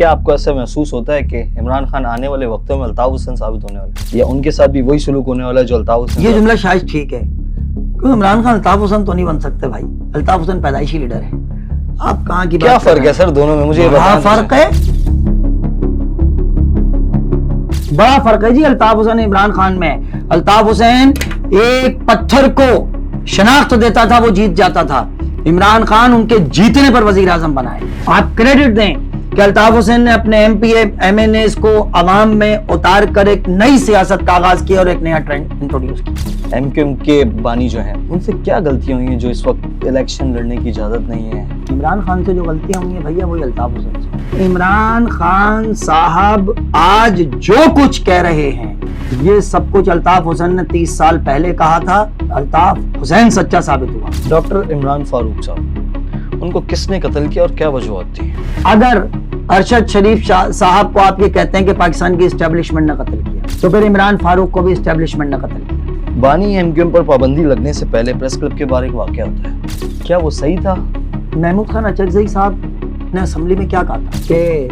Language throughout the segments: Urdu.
کیا آپ کو ایسا محسوس ہوتا ہے کہ عمران خان آنے والے وقتوں میں الطاف حسین ثابت ہونے والے یا ان کے ساتھ بھی وہی سلوک ہونے والا ہے جو الطاف حسین؟ یہ جملہ شاید ٹھیک ہے، کیونکہ عمران خان الطاف حسین تو نہیں بن سکتے بھائی. الطاف حسین پیدائشی لیڈر ہے. آپ کہاں کی کیا فرق ہے سر دونوں میں؟ مجھے بڑا فرق ہے، بڑا فرق ہے جی الطاف حسین عمران خان میں. الطاف حسین ایک پتھر کو شناخت دیتا تھا، وہ جیت جاتا تھا. عمران خان ان کے جیتنے پر وزیر اعظم بنائے. آپ کریڈٹ دیں کہ الطاف حسین نے اپنے ایم پی اے ایم این ایز کو عوام میں اتار کر ایک نئی سیاست کا آغاز کیا اور ایک نیا ٹرینڈ انٹروڈیوس کیا. ایم کیو ایم کے بانی جو ہیں ان سے کیا غلطیاں ہوئی ہیں جو اس وقت الیکشن لڑنے کی اجازت نہیں ہے؟ عمران خان سے جو غلطیاں ہوئی ہیں بھیا وہی الطاف حسین سے. عمران خان صاحب آج جو کچھ کہہ رہے ہیں یہ سب کچھ الطاف حسین نے 30 سال پہلے کہا تھا. الطاف حسین سچا ثابت ہوا. ڈاکٹر عمران فاروق صاحب، ان کو کس نے قتل کیا اور کیا وجوہات تھی؟ اگر ارشد شریف صاحب کو آپ یہ کہتے ہیں کہ پاکستان کی اسٹیبلشمنٹ نے قتل کیا تو پھر عمران فاروق کو بھی اسٹیبلشمنٹ نے قتل کیا. بانی ایم کیو ایم پر پابندی لگنے سے پہلے پریس کلب کے باہر ایک واقعہ ہوتا ہے، کیا وہ صحیح تھا؟ محمود خان اچکزئی صاحب نے اسمبلی میں کیا کہا تھا کہ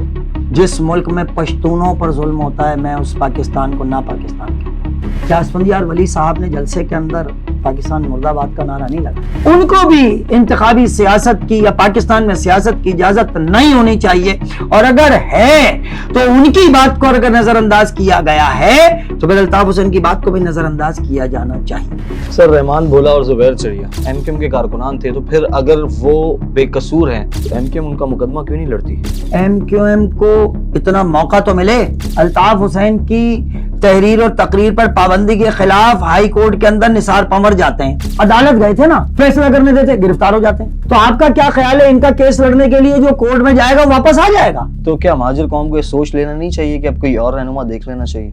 جس ملک میں پشتونوں پر ظلم ہوتا ہے میں اس پاکستان کو نا پاکستان کہتا ہوں. کیا اسفندیار ولی صاحب نے جلسے کے اندر پاکستان مرد آباد کا نعرہ نہیں لگا؟ ان کو بھی انتخابی سیاست کی یا پاکستان میں سیاست کی اجازت نہیں ہونی چاہیے، اور اگر ہے تو ان کی بات کو اگر نظر انداز کیا گیا ہے تو پھر الطاف حسین کی بات کو بھی نظر انداز کیا جانا چاہیے. سر رحمان بھولا اور زبیر چڑیا ایم کیو ایم کے کارکنان تھے، تو پھر اگر وہ بے قصور ہیں تو ایم کیو ایم ان کا مقدمہ کیوں نہیں لڑتی؟ ایم کیو ایم کو اتنا موقع تو ملے. الطاف حسین کی تحریر اور تقریر پر پابندی کے خلاف ہائی کورٹ کے اندر نثار پنور جاتے ہیں، عدالت گئے تھے نا، فیصلہ کرنے دیتے گرفتار ہو جاتے ہیں. تو آپ کا کیا خیال ہے ان کا کیس لڑنے کے لیے جو کورٹ میں جائے گا واپس آ جائے گا؟ تو کیا مہاجر قوم کو یہ سوچ لینا نہیں چاہیے کہ اب کوئی اور رہنما دیکھ لینا چاہیے؟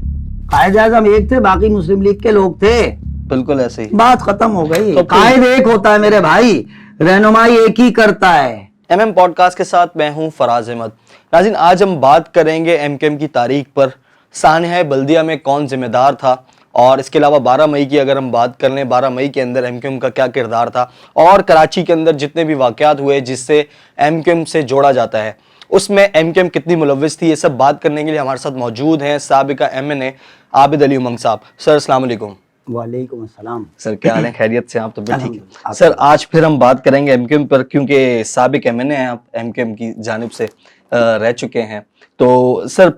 قائد اعظم ایک تھے، باقی مسلم لیگ کے لوگ تھے. بالکل ایسے ہی بات ختم ہو گئی. قائد ایک ہوتا ہے میرے بھائی، رہنمائی ایک ہی کرتا ہے. ایم ایم پوڈ کاسٹ کے ساتھ میں ہوں فراز احمد. ناظرین، آج ہم بات کریں گے ایم کیو ایم کی تاریخ پر، سانحہ بلدیہ میں کون ذمہ دار تھا، اور اس کے علاوہ 12 مئی کی اگر ہم بات کر لیں، 12 مئی کے اندر ایم کیو ایم کا کیا کردار تھا، اور کراچی کے اندر جتنے بھی واقعات ہوئے جس سے ایم کیو ایم سے جوڑا جاتا ہے اس میں ایم کیو ایم کتنی ملوث تھی، یہ سب بات کرنے کے لیے ہمارے ساتھ موجود ہیں سابقہ ایم این اے عابد علی امنگ صاحب. سر السلام علیکم. وعلیکم السلام. سر کیا حال ہے؟ خیریت سے؟ آپ تو ٹھیک ہے سر. آج پھر ہم بات کریں گے ایم کیو ایم پر، کیونکہ سابق ایم این اے ہیں آپ، ایم کیو ایم کی جانب سے رہ چکے ہیں. تو سر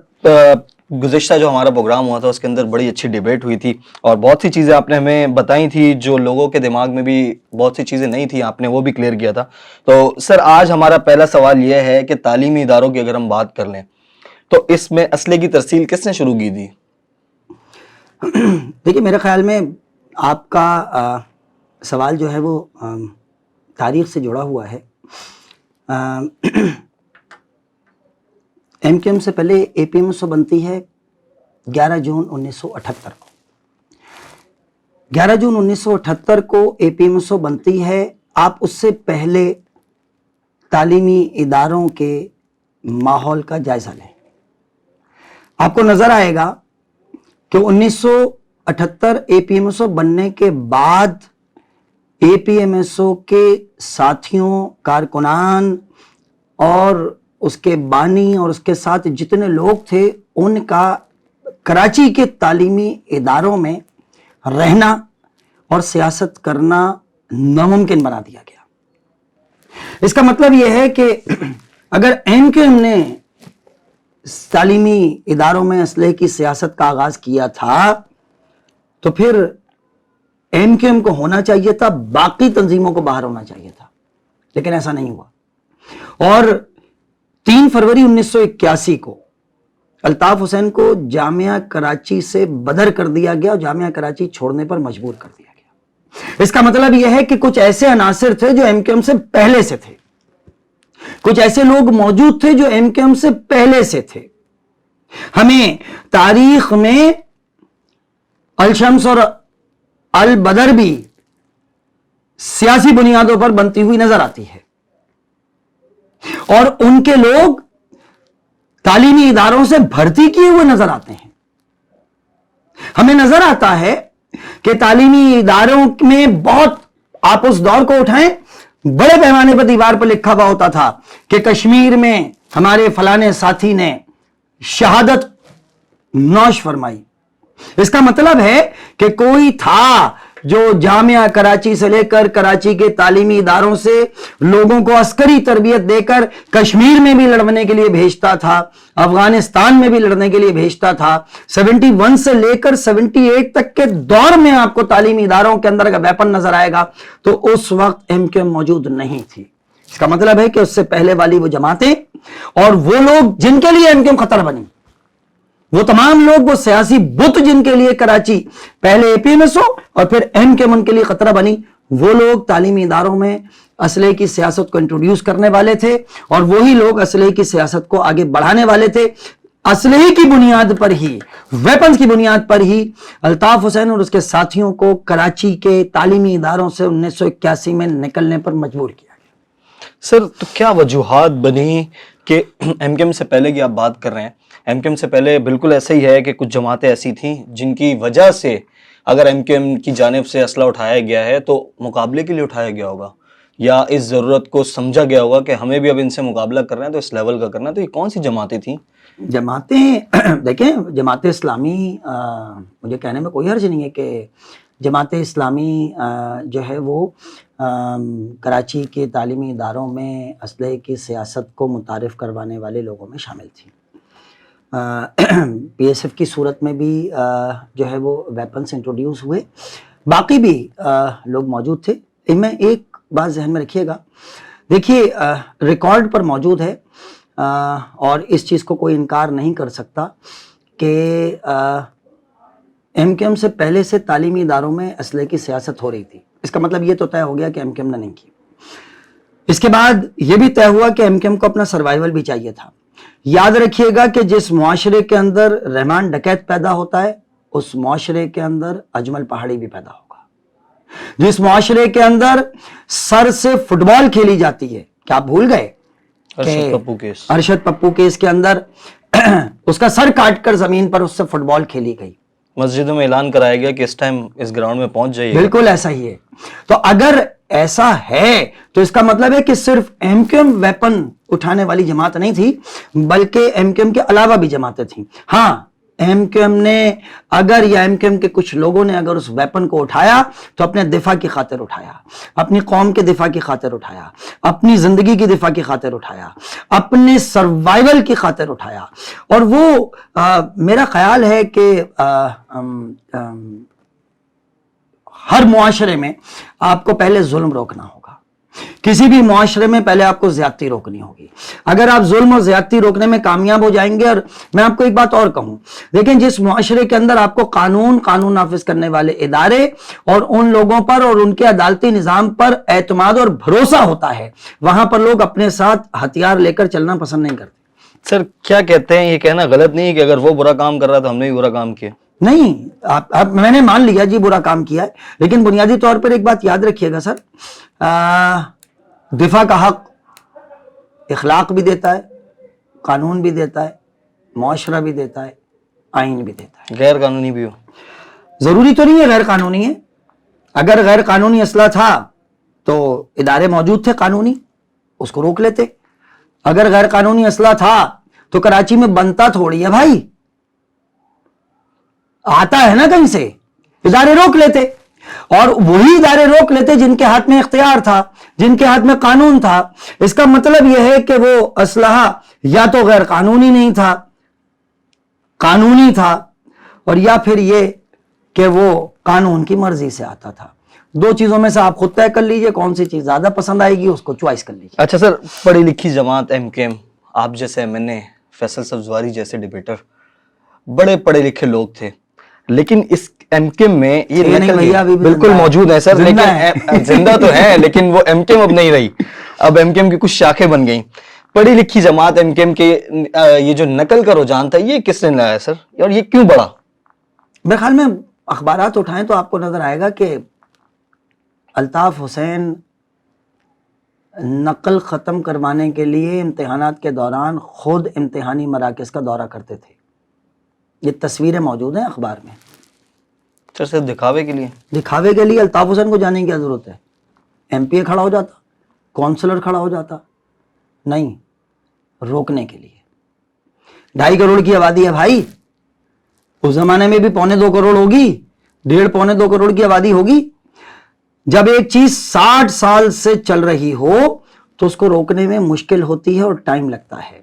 گزشتہ جو ہمارا پروگرام ہوا تھا اس کے اندر بڑی اچھی ڈیبیٹ ہوئی تھی اور بہت سی چیزیں آپ نے ہمیں بتائی تھی جو لوگوں کے دماغ میں بھی بہت سی چیزیں نہیں تھیں، آپ نے وہ بھی کلیئر کیا تھا. تو سر آج ہمارا پہلا سوال یہ ہے کہ تعلیمی اداروں کی اگر ہم بات کر لیں تو اس میں اسلحے کی ترسیل کس نے شروع کی تھی؟ دیکھیے میرے خیال میں آپ کا سوال جو ہے وہ تاریخ سے جڑا ہوا ہے. ایم کیو ایم سے پہلے اے پی ایم ایس او بنتی ہے 11 جون 1978 کو. 11 جون 1978 کو اے پی ایم ایس او بنتی ہے. آپ اس سے پہلے تعلیمی اداروں کے ماحول کا جائزہ لیں. آپ کو نظر آئے گا کہ 1978 اے پی ایم ایس او بننے کے بعد اے پی ایم ایس او کے ساتھیوں، کارکنان اور اس کے بانی اور اس کے ساتھ جتنے لوگ تھے ان کا کراچی کے تعلیمی اداروں میں رہنا اور سیاست کرنا ناممکن بنا دیا گیا. اس کا مطلب یہ ہے کہ اگر ایم کیو ایم نے تعلیمی اداروں میں اسلحے کی سیاست کا آغاز کیا تھا تو پھر ایم کیو ایم کو ہونا چاہیے تھا، باقی تنظیموں کو باہر ہونا چاہیے تھا، لیکن ایسا نہیں ہوا. اور 3 فروری 1981 کو الطاف حسین کو جامعہ کراچی سے بدر کر دیا گیا اور جامعہ کراچی چھوڑنے پر مجبور کر دیا گیا. اس کا مطلب یہ ہے کہ کچھ ایسے عناصر تھے جو ایم کیو ایم سے پہلے سے تھے، کچھ ایسے لوگ موجود تھے جو ایم کیو ایم سے پہلے سے تھے. ہمیں تاریخ میں الشمس اور البدر بھی سیاسی بنیادوں پر بنتی ہوئی نظر آتی ہے، اور ان کے لوگ تعلیمی اداروں سے بھرتی کیے ہوئے نظر آتے ہیں. ہمیں نظر آتا ہے کہ تعلیمی اداروں میں بہت، آپ اس دور کو اٹھائیں، بڑے پیمانے پر دیوار پر لکھا ہوا ہوتا تھا کہ کشمیر میں ہمارے فلانے ساتھی نے شہادت نوش فرمائی. اس کا مطلب ہے کہ کوئی تھا جو جامعہ کراچی سے لے کر کراچی کے تعلیمی اداروں سے لوگوں کو عسکری تربیت دے کر کشمیر میں بھی لڑنے کے لیے بھیجتا تھا, افغانستان میں بھی لڑنے کے لیے بھیجتا تھا. 71 سے لے کر 78 تک کے دور میں آپ کو تعلیمی اداروں کے اندر اگر ویپن نظر آئے گا تو اس وقت ایم کیو ایم موجود نہیں تھی. اس کا مطلب ہے کہ اس سے پہلے والی وہ جماعتیں اور وہ لوگ جن کے لیے ایم کیو ایم خطر بنی, وہ تمام لوگ, وہ سیاسی بت جن کے لیے کراچی پہلے اے پی ایم ایس ہو اور پھر ایم کیو ایم ان کے لیے خطرہ بنی, وہ لوگ تعلیمی اداروں میں اسلحے کی سیاست کو انٹروڈیوس کرنے والے تھے اور وہی لوگ اسلحے کی سیاست کو آگے بڑھانے والے تھے. اسلحے کی بنیاد پر ہی, ویپنز کی بنیاد پر ہی الطاف حسین اور اس کے ساتھیوں کو کراچی کے تعلیمی اداروں سے 1981 میں نکلنے پر مجبور کیا. سر تو کیا وجوہات بنی کہ ایم کیو ایم سے پہلے کی آپ بات کر رہے ہیں, ایم کیو ایم سے پہلے بالکل ایسا ہی ہے کہ کچھ جماعتیں ایسی تھیں جن کی وجہ سے اگر ایم کیو ایم کی جانب سے اسلحہ اٹھایا گیا ہے تو مقابلے کے لیے اٹھایا گیا ہوگا یا اس ضرورت کو سمجھا گیا ہوگا کہ ہمیں بھی اب ان سے مقابلہ کر رہے ہیں تو اس لیول کا کرنا ہے. تو یہ کون سی جماعتیں تھیں؟ جماعتیں دیکھیں, جماعت اسلامی مجھے کہنے میں کوئی حرج نہیں ہے کہ جماعت اسلامی جو ہے وہ کراچی کے تعلیمی اداروں میں اسلحے کی سیاست کو متعارف کروانے والے لوگوں میں شامل تھی. پی ایس ایف کی صورت میں بھی جو ہے وہ ویپنس انٹروڈیوس ہوئے, باقی بھی لوگ موجود تھے. ان میں ایک بات ذہن میں رکھیے گا, دیکھیے ریکارڈ پر موجود ہے اور اس چیز کو کوئی انکار نہیں کر سکتا کہ ایم کیو ایم سے پہلے سے تعلیمی اداروں میں اسلحے کی سیاست ہو رہی تھی. اس کا مطلب یہ تو طے ہو گیا کہ ایم کیو ایم نے نہیں کی. اس کے بعد یہ بھی طے ہوا کہ ایم کیو ایم کو اپنا سروائیول بھی چاہیے تھا. یاد رکھیے گا کہ جس معاشرے کے اندر رحمان ڈکیت پیدا ہوتا ہے اس معاشرے کے اندر اجمل پہاڑی بھی پیدا ہوگا. جس معاشرے کے اندر سر سے فٹ بال کھیلی جاتی ہے, کیا آپ بھول گئے ارشد پپو کیس کے اندر اس کا سر کاٹ کر زمین پر اس سے فٹ بال کھیلی گئی, مسجدوں میں اعلان کرایا گیا کہ اس ٹائم اس گراؤنڈ میں پہنچ جائیے. بالکل ایسا ہی ہے. تو اگر ایسا ہے تو اس کا مطلب ہے کہ صرف ایم کیو ایم ویپن اٹھانے والی جماعت نہیں تھی بلکہ ایم کیو ایم کے علاوہ بھی جماعتیں تھیں. ہاں, ایم کیو ایم نے اگر یا ایم کیو ایم کے کچھ لوگوں نے اگر اس ویپن کو اٹھایا تو اپنے دفاع کی خاطر اٹھایا, اپنی قوم کے دفاع کی خاطر اٹھایا, اپنی زندگی کی دفاع کی خاطر اٹھایا, اپنے سروائیول کی خاطر اٹھایا. اور وہ میرا خیال ہے کہ ہر معاشرے میں آپ کو پہلے ظلم روکنا ہوگا. کسی بھی معاشرے میں پہلے آپ کو زیادتی روکنی ہوگی. اگر آپ ظلم اور زیادتی روکنے میں کامیاب ہو جائیں گے, اور میں آپ کو ایک بات اور کہوں, لیکن جس معاشرے کے اندر آپ کو قانون نافذ کرنے والے ادارے اور ان لوگوں پر اور ان کے عدالتی نظام پر اعتماد اور بھروسہ ہوتا ہے, وہاں پر لوگ اپنے ساتھ ہتھیار لے کر چلنا پسند نہیں کرتے. سر کیا کہتے ہیں, یہ کہنا غلط نہیں ہے کہ اگر وہ برا کام کر رہا تو ہم نے بھی برا کام کیا؟ نہیں, میں نے مان لیا جی برا کام کیا ہے, لیکن بنیادی طور پر ایک بات یاد رکھیے گا سر, دفاع کا حق اخلاق بھی دیتا ہے, قانون بھی دیتا ہے, معاشرہ بھی دیتا ہے, آئین بھی دیتا ہے. غیر قانونی بھی ہو ضروری تو نہیں ہے غیر قانونی ہے. اگر غیر قانونی اسلحہ تھا تو ادارے موجود تھے قانونی, اس کو روک لیتے. اگر غیر قانونی اسلحہ تھا تو کراچی میں بنتا تھوڑی ہے بھائی, آتا ہے نا کہیں سے, ادارے روک لیتے. اور وہی ادارے روک لیتے جن کے ہاتھ میں اختیار تھا, جن کے ہاتھ میں قانون تھا. اس کا مطلب یہ ہے کہ وہ اسلحہ یا تو غیر قانونی نہیں تھا, قانونی تھا, اور یا پھر یہ کہ وہ قانون کی مرضی سے آتا تھا. دو چیزوں میں سے آپ خود طے کر لیجئے کون سی چیز زیادہ پسند آئے گی, اس کو چوائس کر لیجئے. اچھا سر, پڑھی لکھی جماعت ایم کیو ایم, آپ جیسے ایم این اے, فیصل سبزواری جیسے ڈیبیٹر, بڑے پڑھے لکھے لوگ تھے, لیکن اس ایم کیو ایم میں یہ بالکل موجود ہے سر, لیکن زندہ تو ہے لیکن وہ ایم کیو ایم اب نہیں رہی. اب ایم کیو ایم کی کچھ شاخیں بن گئیں. پڑھی لکھی جماعت ایم کیو ایم کے یہ جو نقل کا رجحان تھا یہ کس نے لایا سر, اور یہ کیوں بڑھا؟ میرے خیال میں اخبارات اٹھائیں تو آپ کو نظر آئے گا کہ الطاف حسین نقل ختم کروانے کے لیے امتحانات کے دوران خود امتحانی مراکز کا دورہ کرتے تھے. یہ تصویریں موجود ہیں اخبار میں. سر صرف دکھاوے کے لیے؟ دکھاوے کے لیے الطاف حسین کو جانے کی کیا ضرورت ہے؟ ایم پی اے کھڑا ہو جاتا, کونسلر کھڑا ہو جاتا. نہیں, روکنے کے لیے. 2.5 کروڑ کی آبادی ہے بھائی, اس زمانے میں بھی 1.25 کروڑ ہوگی, 1.5-1.25 کروڑ کی آبادی ہوگی. جب ایک چیز 60 سال سے چل رہی ہو تو اس کو روکنے میں مشکل ہوتی ہے اور ٹائم لگتا ہے.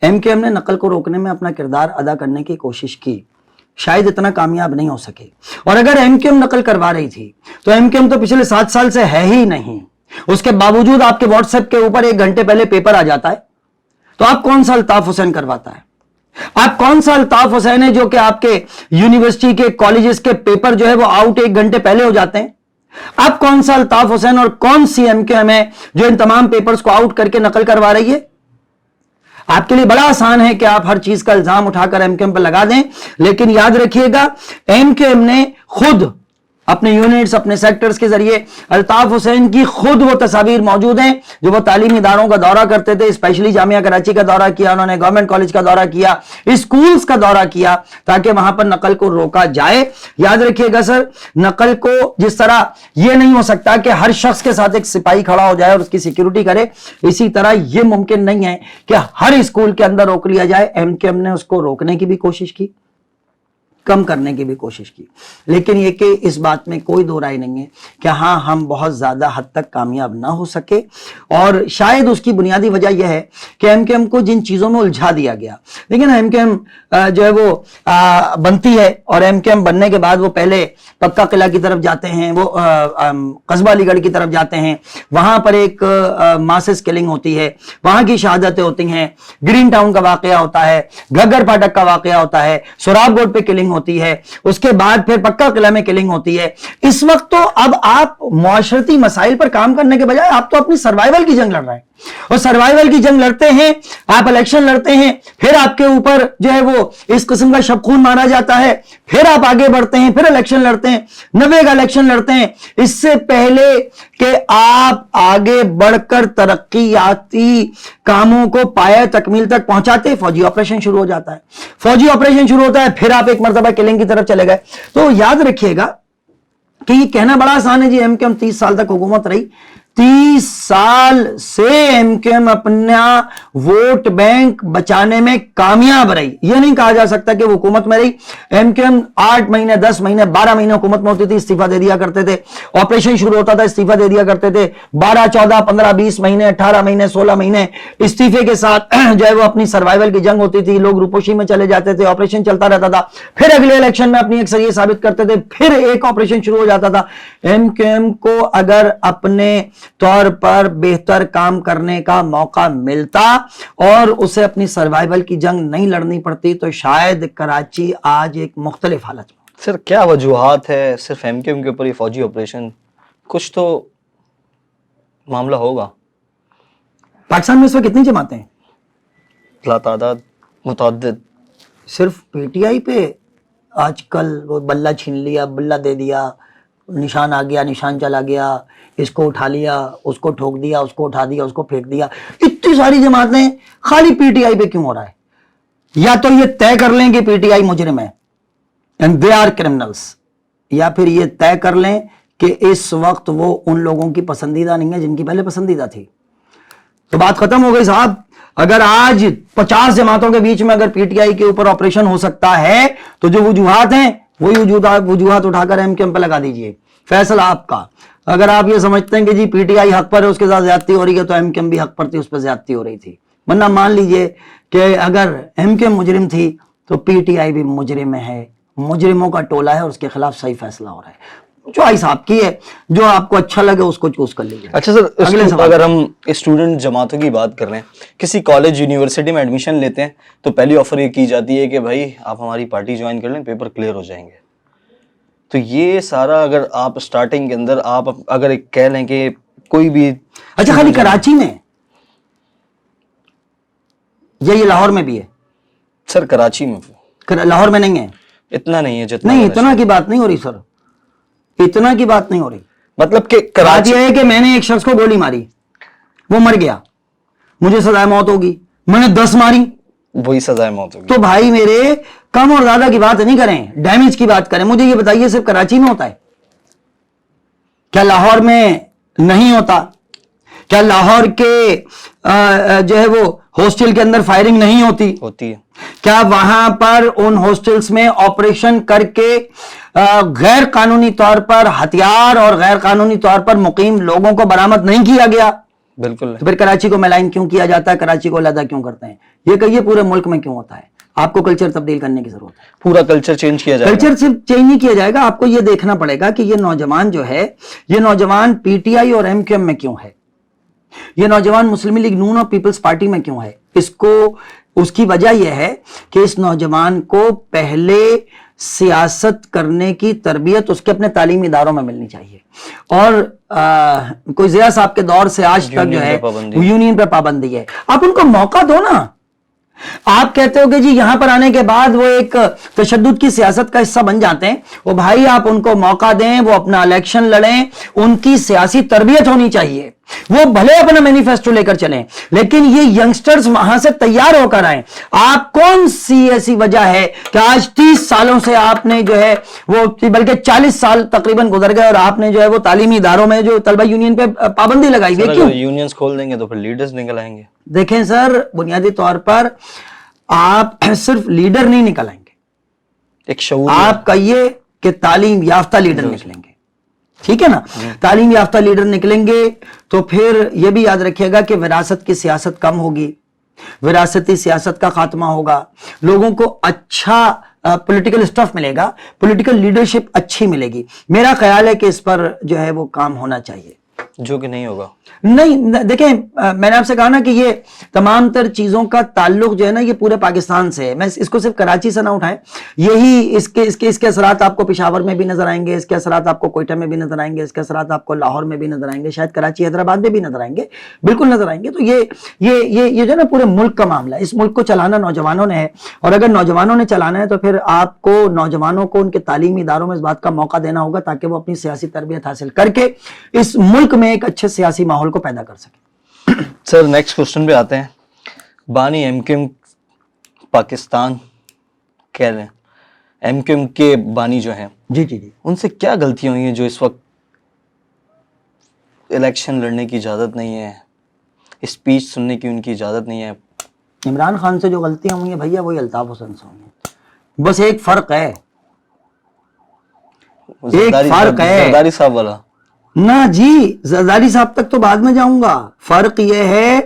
MKM نے نقل کو روکنے میں اپنا کردار ادا کرنے کی کوشش کی, شاید اتنا کامیاب نہیں ہو سکے. اور اگر MKM نقل کروا رہی تھی تو MKM تو پچھلے 7 سال سے ہے ہی نہیں. اس کے باوجود آپ کے واٹس ایپ کے اوپر 1 گھنٹے پہلے پیپر آ جاتا ہے, تو آپ کون سا الطاف حسین کرواتا ہے؟ آپ کون سا الطاف حسین ہے جو کہ آپ کے یونیورسٹی کے کالجز کے پیپر جو ہے وہ آؤٹ 1 گھنٹے پہلے ہو جاتے ہیں؟ آپ کون سا الطاف حسین اور کون سی MKM ہے جو ان تمام پیپرز کو آؤٹ کر کے نقل کروا رہی ہے؟ آپ کے لیے بڑا آسان ہے کہ آپ ہر چیز کا الزام اٹھا کر MKM پر لگا دیں, لیکن یاد رکھیے گا MKM نے خود اپنے یونٹس, اپنے سیکٹرز کے ذریعے, الطاف حسین کی خود وہ تصاویر موجود ہیں جو وہ تعلیمی اداروں کا دورہ کرتے تھے. اسپیشلی جامعہ کراچی کا دورہ کیا انہوں نے, گورنمنٹ کالج کا دورہ کیا, اسکولز کا دورہ کیا, تاکہ وہاں پر نقل کو روکا جائے. یاد رکھیے گا سر, نقل کو جس طرح یہ نہیں ہو سکتا کہ ہر شخص کے ساتھ ایک سپاہی کھڑا ہو جائے اور اس کی سیکیورٹی کرے, اسی طرح یہ ممکن نہیں ہے کہ ہر اسکول کے اندر روک لیا جائے. MKM نے اس کو روکنے کی بھی کوشش کی, کم کرنے کی بھی کوشش کی, لیکن یہ کہ اس بات میں کوئی دو رائے نہیں ہے کہ ہاں ہم بہت زیادہ حد تک کامیاب نہ ہو سکے. اور شاید اس کی بنیادی وجہ یہ ہے کہ MKM کو جن چیزوں میں الجھا دیا گیا. لیکن MKM جو ہے وہ بنتی ہے, اور MKM بننے کے بعد وہ پہلے پکا قلعہ کی طرف جاتے ہیں, وہ قصبہ علی گڑھ کی طرف جاتے ہیں, وہاں پر ایک ماسس کلنگ ہوتی ہے, وہاں کی شہادتیں ہوتی ہیں, گرین ٹاؤن کا واقعہ ہوتا ہے, گھگر پھاٹک کا واقعہ ہوتا ہے, سوراب گوٹ پہ کلنگ ہوتی ہے, اس کے بعد پھر پکا قلعہ میں کلنگ ہوتی ہے. اس وقت تو اب آپ معاشرتی مسائل پر کام کرنے کے بجائے آپ تو اپنی سروائیول کی جنگ لڑ رہے ہیں, اور سروائیول کی جنگ لڑتے ہیں, آپ الیکشن لڑتے ہیں, پھر آپ کے اوپر جو ہے وہ اس قسم کا شب خون مارا جاتا ہے, پھر آپ آگے بڑھتے ہیں, پھر الیکشن لڑتے ہیں, 90 کا الیکشن لڑتے ہیں. اس سے پہلے کہ آپ آگے بڑھ کر ترقیاتی کاموں کو پایہ تکمیل تک پہنچاتے, فوجی آپریشن شروع ہو جاتا ہے. فوجی آپریشن شروع ہوتا ہے, پھر آپ ایک مرتبہ کلنگ کی طرف چلے گئے. تو یاد رکھیے گا کہ یہ کہنا بڑا آسان ہے جی MKM 30 سال تک حکومت رہی. 30 سال سے MKM اپنا ووٹ بینک بچانے میں کامیاب رہی. یہ نہیں کہا جا سکتا کہ وہ حکومت میں رہی. MKM 8 مہینے 10 مہینے 12 مہینے حکومت میں ہوتی تھی, استعفیٰ دے دیا کرتے تھے. آپریشن شروع ہوتا تھا, استعفیٰ دے دیا کرتے تھے. 12 14 15 20 مہینے 18 مہینے 16 مہینے استعفے کے ساتھ جو ہے وہ اپنی سروائیول کی جنگ ہوتی تھی. لوگ روپوشی میں چلے جاتے تھے, آپریشن چلتا رہتا تھا, پھر اگلے الیکشن میں اپنی اکثریت ثابت کرتے تھے, پھر ایک آپریشن شروع ہو جاتا تھا. MKM کو اگر اپنے طور پر بہتر کام کرنے کا موقع ملتا اور اسے اپنی سروائیول کی جنگ نہیں لڑنی پڑتی تو شاید کراچی آج ایک مختلف حالت میں. سر کیا وجوہات ہے صرف MKM کے اوپر یہ فوجی آپریشن؟ کچھ تو معاملہ ہوگا. پاکستان میں اس وقت کتنی جماعتیں ہیں؟ لاتعداد, متعدد. صرف PTI پہ آج کل وہ بلہ چھین لیا, بلہ دے دیا, نشان آ گیا, نشان چلا گیا, اس کو اٹھا لیا, اس کو ٹھوک دیا, اس کو اٹھا دیا, اس کو پھینک دیا. اتنی ساری جماعتیں خالی PTI پہ کیوں ہو رہا ہے؟ یا تو یہ طے کر لیں کہ PTI مجرم ہے and they are criminals, یا پھر یہ طے کر لیں کہ اس وقت وہ ان لوگوں کی پسندیدہ نہیں ہے جن کی پہلے پسندیدہ تھی. تو بات ختم ہو گئی صاحب. اگر آج 50 جماعتوں کے بیچ میں اگر PTI کے اوپر آپریشن ہو سکتا ہے تو جو وجوہات ہیں وہی وجوہات اٹھا کر MKM پہ لگا دیجئے, فیصلہ آپ کا. اگر آپ یہ سمجھتے ہیں کہ جی PTI حق پر ہے, اس کے ساتھ زیادتی ہو رہی ہے, تو MKM بھی حق پر تھی, اس پہ زیادتی ہو رہی تھی. ورنہ مان لیجئے کہ اگر MKM مجرم تھی تو PTI بھی مجرم ہے, مجرموں کا ٹولہ ہے, اور اس کے خلاف صحیح فیصلہ ہو رہا ہے. چوائس آپ کی ہے, جو آپ کو اچھا لگے اس کو چوز کر لیجیے. اچھا سر, اگر ہم اسٹوڈنٹ جماعتوں کی بات کر رہے ہیں, کسی کالج یونیورسٹی میں ایڈمیشن لیتے ہیں تو پہلی آفر یہ کی جاتی ہے کہ بھائی آپ ہماری پارٹی جوائن کر لیں, پیپر کلیئر ہو جائیں گے. تو یہ سارا اگر آپ اسٹارٹنگ کے اندر آپ اگر کہہ لیں کہ کوئی بھی, اچھا خالی کراچی میں یہ لاہور میں بھی ہے؟ سر کراچی میں, لاہور میں نہیں ہے, اتنا نہیں ہے جتنا. نہیں اتنا کی بات نہیں ہو رہی سر, اتنا کی بات نہیں ہو رہی. مطلب کہ بات کراچی یہ ہے کہ میں نے ایک شخص کو گولی ماری, وہ مر گیا, مجھے سزائے موت ہوگی. میں نے 10 ماری, وہی سزائے موت ہوگی. تو بھائی میرے کم اور زیادہ کی بات نہیں کریں, ڈیمیج کی بات کریں. مجھے یہ بتائیے صرف کراچی میں ہوتا ہے کیا لاہور میں نہیں ہوتا؟ کیا لاہور کے جو ہے وہ ہاسٹل کے اندر فائرنگ نہیں ہوتی ہے. کیا وہاں پر ان ہاسٹلز میں آپریشن کر کے غیر قانونی طور پر ہتھیار اور غیر قانونی طور پر مقیم لوگوں کو برآمد نہیں کیا گیا؟ بالکل. تو پھر کراچی کو ملائن کیوں کیا جاتا ہے؟ کراچی کو علیحدہ کیوں کرتے ہیں؟ یہ کہیے پورے ملک میں کیوں ہوتا ہے؟ آپ کو کلچر تبدیل کرنے کی ضرورت ہے. پورا کلچر چینج کیا جائے گا. کلچر صرف چینج نہیں کیا جائے گا، آپ کو یہ دیکھنا پڑے گا کہ یہ نوجوان جو ہے، یہ نوجوان پی ٹی آئی اور ایم کیو ایم میں کیوں ہے، یہ نوجوان مسلم لیگ نون اور پیپلز پارٹی میں کیوں ہے. اس کی وجہ یہ ہے کہ اس نوجوان کو پہلے سیاست کرنے کی تربیت اس کے اپنے تعلیمی اداروں میں ملنی چاہیے. اور کوئی ضیاء صاحب کے دور سے آج تک جو ہے یونین پہ پابندی ہے. آپ ان کو موقع دو نا. آپ کہتے ہو کہ جی یہاں پر آنے کے بعد وہ ایک تشدد کی سیاست کا حصہ بن جاتے ہیں. وہ بھائی آپ ان کو موقع دیں، وہ اپنا الیکشن لڑیں، ان کی سیاسی تربیت ہونی چاہیے. وہ بھلے اپنا مینیفیسٹو لے کر چلیں، لیکن یہ ینگسٹرز وہاں سے تیار ہو کر آئیں. آپ کون سی ایسی وجہ ہے کہ آج 30 سالوں سے آپ نے جو ہے وہ، بلکہ 40 سال تقریباً گزر گئے اور آپ نے جو ہے وہ تعلیمی اداروں میں جو طلبہ یونین پہ پابندی لگائی ہوئی ہے؟ کیوں؟ یونینز کھول دیں گے تو پھر لیڈرز نکل آئیں گے. دیکھیں سر، بنیادی طور پر آپ صرف لیڈر نہیں نکل آئیں گے، ایک شعور. آپ کہیے کہ تعلیم یافتہ لیڈر نکلیں گے. ٹھیک ہے نا؟ تعلیم یافتہ لیڈر نکلیں گے تو پھر یہ بھی یاد رکھیے گا کہ وراثت کی سیاست کم ہوگی، وراثتی سیاست کا خاتمہ ہوگا، لوگوں کو اچھا پولیٹیکل اسٹف ملے گا، پولیٹیکل لیڈرشپ اچھی ملے گی. میرا خیال ہے کہ اس پر جو ہے وہ کام ہونا چاہیے، جو کہ نہیں ہوگا. نہیں. دیکھیں میں نے آپ سے کہا نا کہ یہ تمام تر چیزوں کا تعلق جو ہے نا یہ پورے پاکستان سے ہے. میں اس کو صرف کراچی سے نہ اٹھائیں، یہی اس کے اثرات آپ کو پشاور میں بھی نظر آئیں گے، اس کے اثرات آپ کو کوئٹہ میں بھی نظر آئیں گے، اس کے اثرات آپ کو لاہور میں بھی نظر آئیں گے، شاید کراچی حیدرآباد میں بھی نظر آئیں گے، بالکل نظر آئیں گے. تو یہ جو ہے نا پورے ملک کا معاملہ ہے. اس ملک کو چلانا نوجوانوں نے ہے، اور اگر نوجوانوں نے چلانا ہے تو پھر آپ کو نوجوانوں کو ان کے تعلیمی اداروں میں اس بات کا موقع دینا ہوگا تاکہ وہ اپنی سیاسی تربیت حاصل کر کے اس ملک میں ایک اچھے سیاسی ماحول کو پیدا کر سکیں. سر نیکسٹ کوسچن پہ آتے ہیں. بانی ایم کیو ایم پاکستان کہہ رہے ہیں، ایم کیو ایم کے بانی جو ہیں جی ان سے کیا غلطیاں ہوئی ہیں جو اس وقت الیکشن لڑنے کی اجازت نہیں ہے، اسپیچ سننے کی ان کی اجازت نہیں ہے؟ عمران خان سے جو غلطیاں ہوئی ہیں بھیا وہی الطاف حسین سے ہوئی ہیں. بس ایک فرق ہے، زرداری صاحب والا نہ جی، زرداری صاحب تک تو بعد میں جاؤں گا. فرق یہ ہے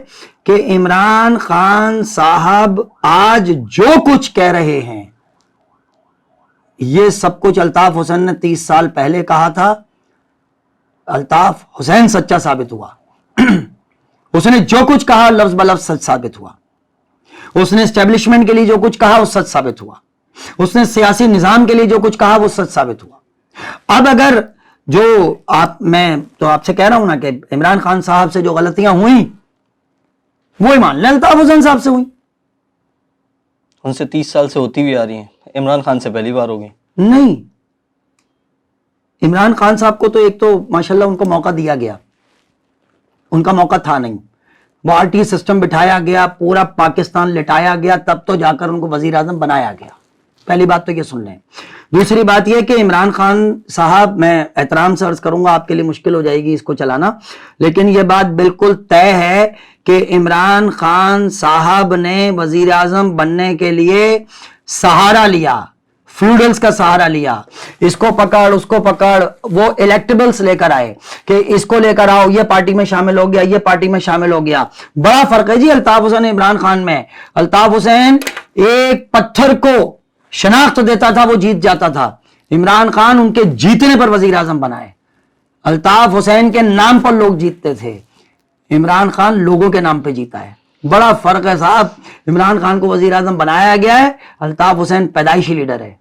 کہ عمران خان صاحب آج جو کچھ کہہ رہے ہیں یہ سب کچھ الطاف حسین نے 30 سال پہلے کہا تھا. الطاف حسین سچا ثابت ہوا. اس نے جو کچھ کہا لفظ بلفظ سچ ثابت ہوا. اس نے اسٹیبلشمنٹ کے لیے جو کچھ کہا وہ سچ ثابت ہوا. اس نے سیاسی نظام کے لیے جو کچھ کہا وہ سچ ثابت ہوا. اب اگر جو میں تو آپ سے کہہ رہا ہوں نا کہ عمران خان صاحب سے جو غلطیاں ہوئیں وہ ایمان لیں الطاف حسین صاحب سے ہوئیں. ان سے 30 سال سے ہوتی ہوئی آ رہی ہیں، عمران خان سے پہلی بار ہوگی. نہیں، عمران خان صاحب کو تو ایک تو ماشاءاللہ ان کو موقع دیا گیا، ان کا موقع تھا نہیں. وہ آر ٹی سسٹم بٹھایا گیا، پورا پاکستان لٹایا گیا، تب تو جا کر ان کو وزیر اعظم بنایا گیا. پہلی بات تو یہ سن لیں. دوسری بات یہ کہ عمران خان صاحب، میں احترام سے عرض کروں گا آپ کے لیے مشکل ہو جائے گی اس کو چلانا، لیکن یہ بات بالکل طے ہے کہ عمران خان صاحب نے وزیر اعظم بننے کے لیے سہارا لیا، فیوڈلز کا سہارا لیا. اس کو پکڑ اس کو پکڑ، وہ الیکٹیبلز لے کر آئے کہ اس کو لے کر آؤ، یہ پارٹی میں شامل ہو گیا، یہ پارٹی میں شامل ہو گیا. بڑا فرق ہے جی الطاف حسین عمران خان میں. الطاف حسین ایک پتھر کو شناخت دیتا تھا، وہ جیت جاتا تھا. عمران خان ان کے جیتنے پر وزیر اعظم بنائے. الطاف حسین کے نام پر لوگ جیتتے تھے، عمران خان لوگوں کے نام پہ جیتا ہے. بڑا فرق ہے صاحب. عمران خان کو وزیر اعظم بنایا گیا ہے، الطاف حسین پیدائشی لیڈر ہے.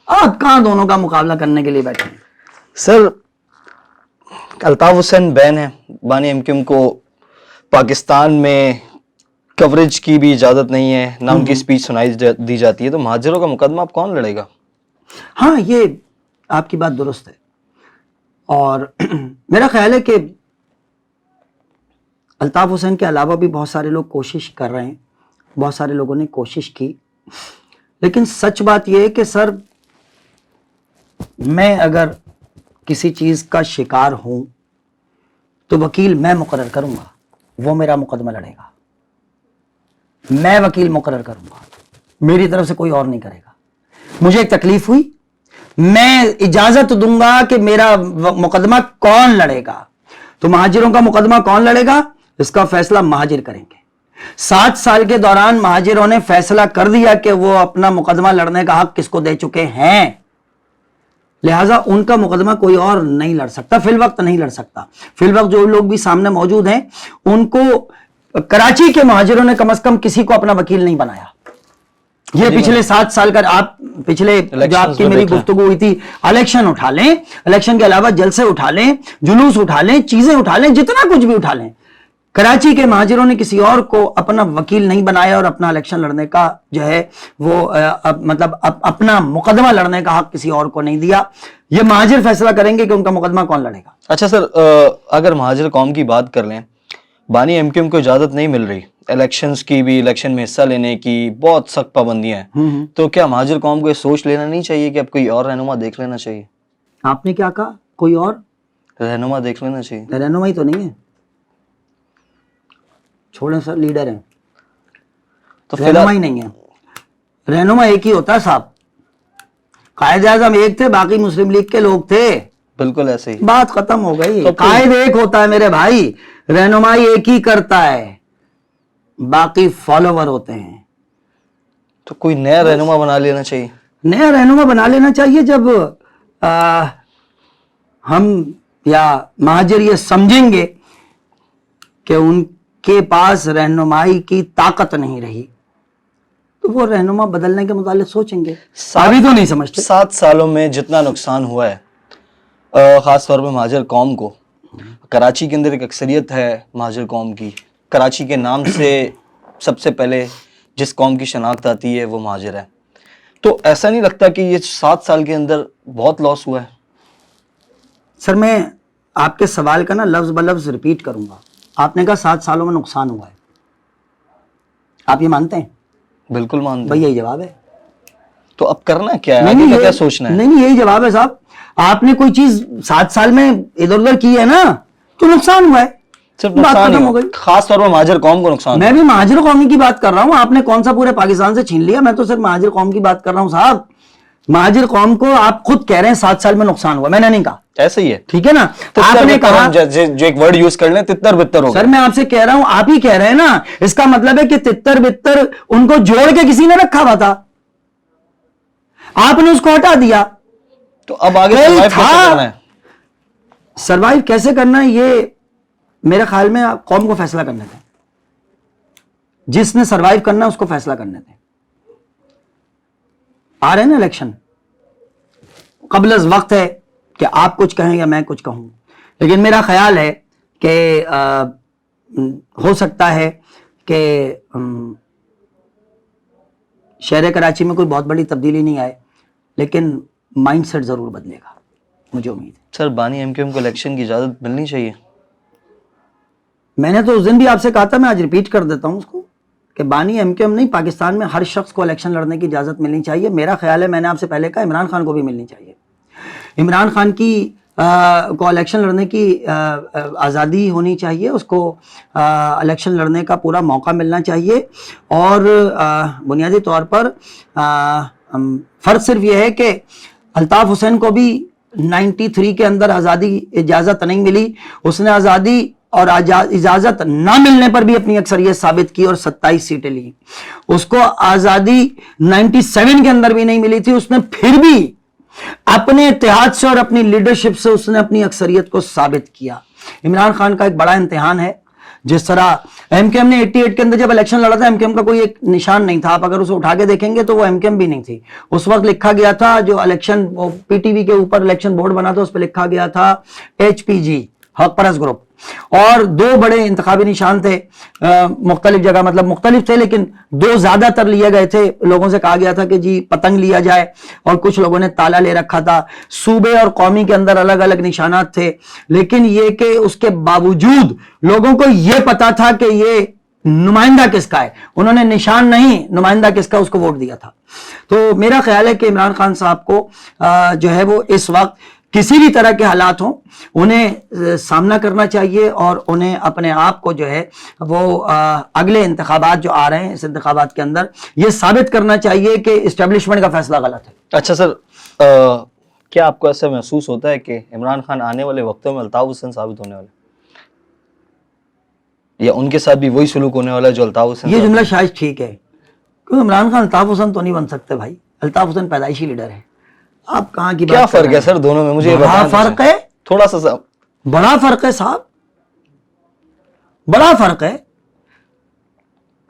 آپ کہاں دونوں کا مقابلہ کرنے کے لیے بیٹھے ہیں؟ سر الطاف حسین بین ہے، بانی ایم کیو ایم کو پاکستان میں کوریج کی بھی اجازت نہیں ہے، نہ ان کی اسپیچ سنائی دی جاتی ہے، تو مہاجروں کا مقدمہ اب کون لڑے گا؟ ہاں یہ آپ کی بات درست ہے، اور میرا خیال ہے کہ الطاف حسین کے علاوہ بھی بہت سارے لوگ کوشش کر رہے ہیں، بہت سارے لوگوں نے کوشش کی. لیکن سچ بات یہ ہے کہ سر میں اگر کسی چیز کا شکار ہوں تو وکیل میں مقرر کروں گا. وہ میرا مقدمہ لڑے گا, میں وکیل مقرر کروں گا, میری طرف سے کوئی اور نہیں کرے گا. مجھے ایک تکلیف ہوئی, میں اجازت دوں گا کہ میرا مقدمہ کون لڑے گا. تو مہاجروں کا مقدمہ کون لڑے گا, اس کا فیصلہ مہاجر کریں گے. 7 سال کے دوران مہاجروں نے فیصلہ کر دیا کہ وہ اپنا مقدمہ لڑنے کا حق کس کو دے چکے ہیں, لہٰذا ان کا مقدمہ کوئی اور نہیں لڑ سکتا, فی الوقت نہیں لڑ سکتا. فی الوقت جو لوگ بھی سامنے موجود ہیں ان کو کراچی کے مہاجروں نے کم از کم کسی کو اپنا وکیل نہیں بنایا. یہ پچھلے 7 سال کا, آپ پچھلے جو آپ کی میری گفتگو ہوئی تھی, الیکشن اٹھا لیں, الیکشن کے علاوہ جلسے اٹھا لیں, جلوس اٹھا لیں, چیزیں اٹھا لیں, جتنا کچھ بھی اٹھا لیں, کراچی کے مہاجروں نے کسی اور کو اپنا وکیل نہیں بنایا اور اپنا الیکشن لڑنے کا جو ہے وہ مطلب اپنا مقدمہ لڑنے کا حق کسی اور کو نہیں دیا. یہ مہاجر فیصلہ کریں گے کہ ان کا مقدمہ کون لڑے گا. اچھا سر, اگر مہاجر قوم کی بات کر لیں, بانی ایم کیو ایم کو اجازت نہیں مل رہی الیکشنز کی بھی, الیکشن میں حصہ لینے کی بہت سخت پابندیاں ہیں, تو کیا مہاجر قوم کو یہ سوچ لینا نہیں چاہیے کہ اب کوئی اور رہنما دیکھ لینا چاہیے؟ آپ نے کیا کہا, کوئی اور رہنما دیکھ لینا چاہیے؟ رہنمائی تو نہیں ہے, چھوڑیں سر, لیڈر ہیں تو رہنمائی نہیں ہے. رہنما ایک ہی ہوتا ہے صاحب, قائد اعظم ایک تھے, باقی مسلم لیگ کے لوگ تھے. بالکل ایسے ہی, بات ختم ہو گئی. قائد ایک ہوتا ہے میرے بھائی, رہنمائی ایک ہی کرتا ہے, باقی فالوور ہوتے ہیں. تو کوئی نیا رہنما بنا لینا چاہیے. نیا رہنما بنا لینا چاہیے جب ہم یا مہاجر یہ سمجھیں گے کہ ان کے پاس رہنمائی کی طاقت نہیں رہی, تو وہ رہنما بدلنے کے متعلق سوچیں گے. ابھی تو نہیں سمجھتے. 7 سالوں میں جتنا نقصان ہوا ہے خاص طور پہ مہاجر قوم کو, کراچی کے اندر ایک اکثریت ہے مہاجر قوم کی, کراچی کے نام سے سب سے پہلے جس قوم کی شناخت آتی ہے وہ مہاجر ہے, تو ایسا نہیں لگتا کہ یہ 7 سال کے اندر بہت لاس ہوا ہے؟ سر میں آپ کے سوال کا نا لفظ بلفظ ریپیٹ کروں گا. آپ نے کہا 7 سالوں میں نقصان ہوا ہے, آپ یہ مانتے ہیں؟ بالکل مانتے ہیں. بھائی یہی جواب ہے. تو اب کرنا کیا ہے, آگے کا کیا سوچنا ہے؟ نہیں, یہی جواب ہے صاحب. آپ نے کوئی چیز 7 سال میں ادھر ادھر کی ہے نا, تو نقصان ہوا ہے. صرف نقصان ہی ہوا, خاص طور پر مہاجر قوم کو نقصان. میں بھی مہاجر قوم کی بات کر رہا ہوں, آپ نے کون سا پورے پاکستان سے چھین لیا, میں تو صرف مہاجر قوم کی بات کر رہا ہوں صاحب. مہاجر قوم کو آپ خود کہہ رہے ہیں 7 سال میں نقصان ہوا, میں نے نہیں کہا. ایسے ہی ہے, ٹھیک ہے نا. آپ نے کہا جو ایک ورڈ یوز کر لیں, تتر بتر ہو. سر میں آپ سے کہہ رہا ہوں, آپ ہی کہہ رہے ہیں نا, اس کا مطلب ہے کہ تتر بتر ان کو جوڑ کے کسی نے رکھا ہوا تھا, آپ نے اس کو ہٹا دیا. تو اب آگے سروائیو کیسے کرنا ہے؟ سروائیو کیسے کرنا ہے یہ میرے خیال میں قوم کو فیصلہ کرنے دیں. جس نے سروائیو کرنا ہے اس کو فیصلہ کرنے دیں. آ رہے ہیں نا الیکشن, قبل از وقت ہے کہ آپ کچھ کہیں یا میں کچھ کہوں, لیکن میرا خیال ہے کہ ہو سکتا ہے کہ شہر کراچی میں کوئی بہت بڑی تبدیلی نہیں آئے, لیکن مائنڈ سیٹ ضرور بدلے گا, مجھے امید ہے. سر بانی ایم کیو ایم کو الیکشن کی اجازت ملنی چاہیے. میں نے تو اس دن بھی آپ سے کہا تھا, میں آج ریپیٹ کر دیتا ہوں اس کو, کہ بانی ایم کیو ایم نہیں, پاکستان میں ہر شخص کو الیکشن لڑنے کی اجازت ملنی چاہیے. میرا خیال ہے, میں نے آپ سے پہلے کہا, عمران خان کو بھی ملنی چاہیے. عمران خان کی کو الیکشن لڑنے کی آزادی ہونی چاہیے, اس کو الیکشن لڑنے کا پورا موقع ملنا چاہیے. اور بنیادی طور پر فرق صرف یہ ہے کہ الطاف حسین کو بھی 93 کے اندر آزادی اجازت نہیں ملی, اس نے آزادی اور اجازت نہ ملنے پر بھی اپنی اکثریت ثابت کی اور 27 سیٹیں لی. اس کو آزادی 97 کے اندر بھی نہیں ملی تھی, اس نے پھر بھی اپنے اتحاد سے اور اپنی لیڈرشپ سے اس نے اپنی اکثریت کو ثابت کیا. عمران خان کا ایک بڑا امتحان ہے. جس طرح ایم کیو ایم نے 88 کے اندر جب الیکشن لڑا تھا, ایم کیو ایم کا کوئی ایک نشان نہیں تھا, آپ اگر اسے اٹھا کے دیکھیں گے تو وہ ایم کیو ایم بھی نہیں تھی. اس وقت لکھا گیا تھا, جو الیکشن پی ٹی وی کے اوپر الیکشن بورڈ بنا تھا اس پہ لکھا گیا تھا ایچ پی جی, حق پرست گروپ. اور 2 بڑے انتخابی نشان تھے مختلف جگہ, مطلب مختلف تھے لیکن 2 زیادہ تر لیے گئے تھے. لوگوں سے کہا گیا تھا کہ جی پتنگ لیا جائے, اور کچھ لوگوں نے تالا لے رکھا تھا. صوبے اور قومی کے اندر الگ الگ نشانات تھے, لیکن یہ کہ اس کے باوجود لوگوں کو یہ پتا تھا کہ یہ نمائندہ کس کا ہے, انہوں نے نشان نہیں, نمائندہ کس کا, اس کو ووٹ دیا تھا. تو میرا خیال ہے کہ عمران خان صاحب کو جو ہے وہ اس وقت کسی بھی طرح کے حالات ہوں انہیں سامنا کرنا چاہیے اور انہیں اپنے آپ کو جو ہے وہ اگلے انتخابات جو آ رہے ہیں اس انتخابات کے اندر یہ ثابت کرنا چاہیے کہ اسٹیبلشمنٹ کا فیصلہ غلط ہے. اچھا سر، کیا آپ کو ایسا محسوس ہوتا ہے کہ عمران خان آنے والے وقتوں میں الطاف حسین ثابت ہونے والے، یا ان کے ساتھ بھی وہی سلوک ہونے والا ہے جو الطاف حسین؟ یہ جملہ شاید ٹھیک ہے، کیونکہ عمران خان الطاف حسین تو نہیں بن سکتے بھائی. الطاف حسین پیدائشی لیڈر ہے. آپ کہاں کی کیا فرق ہے سر دونوں میں؟ مجھے بڑا فرق ہے، تھوڑا سا صاحب. بڑا فرق ہے صاحب، بڑا فرق ہے.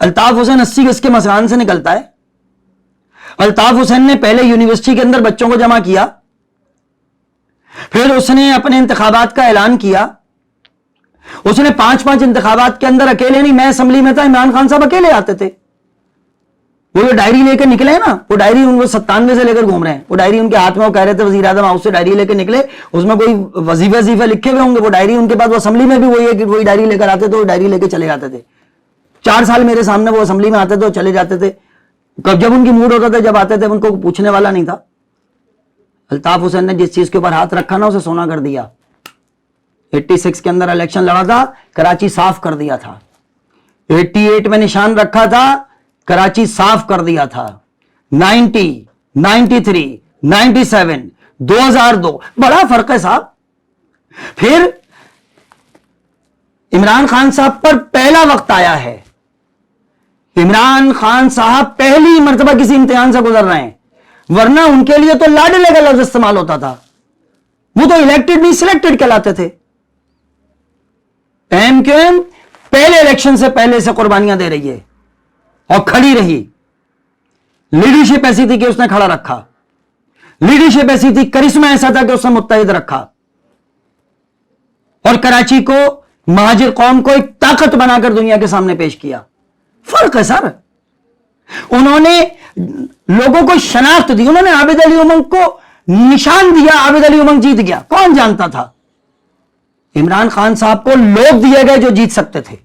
الطاف حسین 80 گز کے مسکان سے نکلتا ہے. الطاف حسین نے پہلے یونیورسٹی کے اندر بچوں کو جمع کیا، پھر اس نے اپنے انتخابات کا اعلان کیا. اس نے 5 انتخابات کے اندر اکیلے نہیں، میں اسمبلی میں تھا، عمران خان صاحب اکیلے آتے تھے. وہ جو ڈائری لے کے نکلے ہیں نا، وہ ڈائری ان کو 97 سے لے کر گھوم رہے ہیں. وہ ڈائری ان کے ہاتھ میں، وہ کہہ رہے تھے وزیر اعظم ہاؤس سے ڈائری لے کے نکلے، اس میں کوئی وظیفے لکھے ہوئے ہوں گے. وہ ڈائری ان کے پاس، وہ اسمبلی میں بھی وہی ہے کہ وہی ڈائری لے کر آتے تھے، وہ ڈائری لے کے چلے جاتے تھے. 4 سال میرے سامنے وہ اسمبلی میں آتے تھے اور چلے جاتے تھے. جب ان کی موڈ ہوتا تھا، جب آتے تھے، ان کو پوچھنے والا نہیں تھا. الطاف حسین نے جس چیز کے اوپر ہاتھ رکھا نا اسے سونا کر دیا. 86 کے اندر الیکشن لڑا تھا، کراچی صاف کر دیا تھا. 88 میں نشان رکھا تھا، کراچی صاف کر دیا تھا. 90، 93، 97، 2002 بڑا فرق ہے صاحب. پھر عمران خان صاحب پر پہلا وقت آیا ہے. عمران خان صاحب پہلی مرتبہ کسی امتحان سے گزر رہے ہیں، ورنہ ان کے لیے تو لاڈلے کا لفظ استعمال ہوتا تھا. وہ تو الیکٹڈ نہیں سلیکٹڈ کہلاتے تھے. ایم کیو ایم پہلے الیکشن سے پہلے سے قربانیاں دے رہی ہے اور کھڑی رہی. لیڈرشپ ایسی تھی کہ اس نے کھڑا رکھا. لیڈرشپ ایسی تھی، کرشمہ ایسا تھا کہ اس نے متحد رکھا اور کراچی کو، مہاجر قوم کو ایک طاقت بنا کر دنیا کے سامنے پیش کیا. فرق ہے سر. انہوں نے لوگوں کو شناخت دی، انہوں نے عابد علی امنگ کو نشان دیا. عابد علی امنگ جیت گیا، کون جانتا تھا؟ عمران خان صاحب کو لوگ دیے گئے جو جیت سکتے تھے.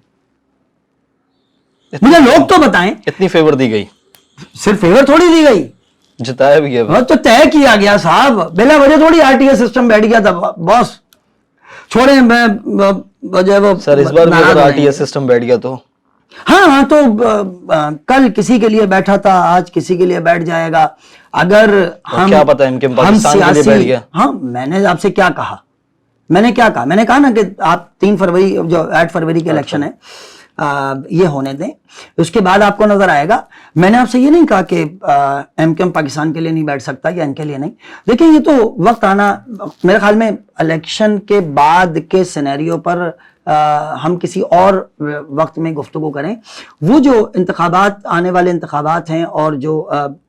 مجھے لوگ تو بتائیں. اتنی فیور دی گئی؟ صرف فیور تھوڑی دی گئی، جتایا بھی گیا. تو طے کیا گیا صاحب. بلا وجہ تھوڑی آر ٹی ایس سسٹم بیٹھ گیا تھا. باس چھوڑے، میں وہ سر اس بار بھی آر ٹی ایس سسٹم بیٹھ گیا تو ہاں تو کل کسی کے لیے بیٹھا تھا، آج کسی کے لیے بیٹھ جائے گا. اگر ہم کیا پتا ان کے پاکستان کے لیے بیٹھ گیا. ہاں میں نے آپ سے کیا کہا، میں نے کہا نا کہ آپ 3 فروری جو 8 فروری کے الیکشن ہے یہ ہونے دیں، اس کے بعد آپ کو نظر آئے گا. میں نے آپ سے یہ نہیں کہا کہ ایم کیو ایم پاکستان کے لیے نہیں بیٹھ سکتا یا ان کے لیے نہیں. دیکھیں یہ تو وقت آنا، میرے خیال میں الیکشن کے بعد کے سینیریو پر ہم کسی اور وقت میں گفتگو کریں. وہ جو انتخابات، آنے والے انتخابات ہیں، اور جو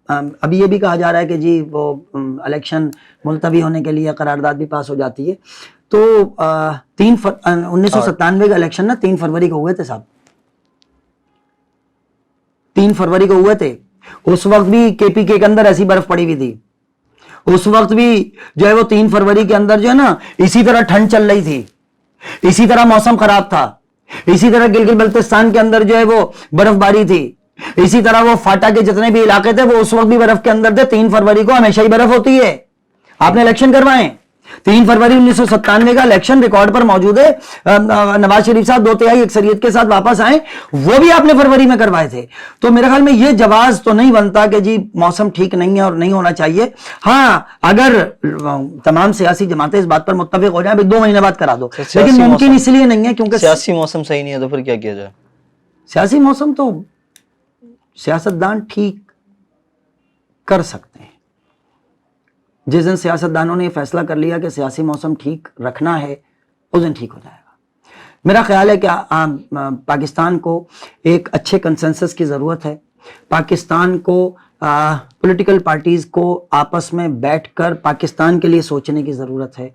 ابھی یہ بھی کہا جا رہا ہے کہ جی وہ الیکشن ملتوی ہونے کے لیے قرارداد بھی پاس ہو جاتی ہے. تو 1997 کا الیکشن نا 3 فروری کو ہوئے تھے صاحب. 3 فروری کو ہوئے تھے. اس وقت بھی کے پی کے اندر ایسی برف پڑی ہوئی تھی. اس وقت بھی جو ہے وہ 3 فروری کے اندر جو ہے نا اسی طرح ٹھنڈ چل رہی تھی، اسی طرح موسم خراب تھا، اسی طرح گلگت بلتستان کے اندر جو ہے وہ برف باری تھی، اسی طرح وہ فاٹا کے جتنے بھی علاقے تھے وہ اس وقت بھی برف کے اندر تھے. 3 فروری کو ہمیشہ ہی برف ہوتی ہے. آپ نے الیکشن کروائے 3 فروری 1997 کا الیکشن ریکارڈ پر موجود ہے. نواز شریف صاحب 2/3 اکثریت کے ساتھ واپس آئے، وہ بھی آپ نے فروری میں کروائے تھے. تو میرے خیال میں یہ جواز تو نہیں بنتا کہ جی موسم ٹھیک نہیں ہے اور نہیں ہونا چاہیے. ہاں اگر تمام سیاسی جماعتیں اس بات پر متفق ہو جائیں 2 مہینے بعد کرا دو، لیکن ممکن اس لیے نہیں ہے کیونکہ سیاسی موسم صحیح نہیں ہے. تو پھر کیا کیا جائے؟ سیاسی موسم تو سیاستدان ٹھیک کر سکتے ہیں. جس دن سیاستدانوں نے یہ فیصلہ کر لیا کہ سیاسی موسم ٹھیک رکھنا ہے، اس دن ٹھیک ہو جائے گا. میرا خیال ہے کہ پاکستان کو ایک اچھے کنسنسس کی ضرورت ہے. پاکستان کو پولیٹیکل پارٹیز کو آپس میں بیٹھ کر پاکستان کے لیے سوچنے کی ضرورت ہے.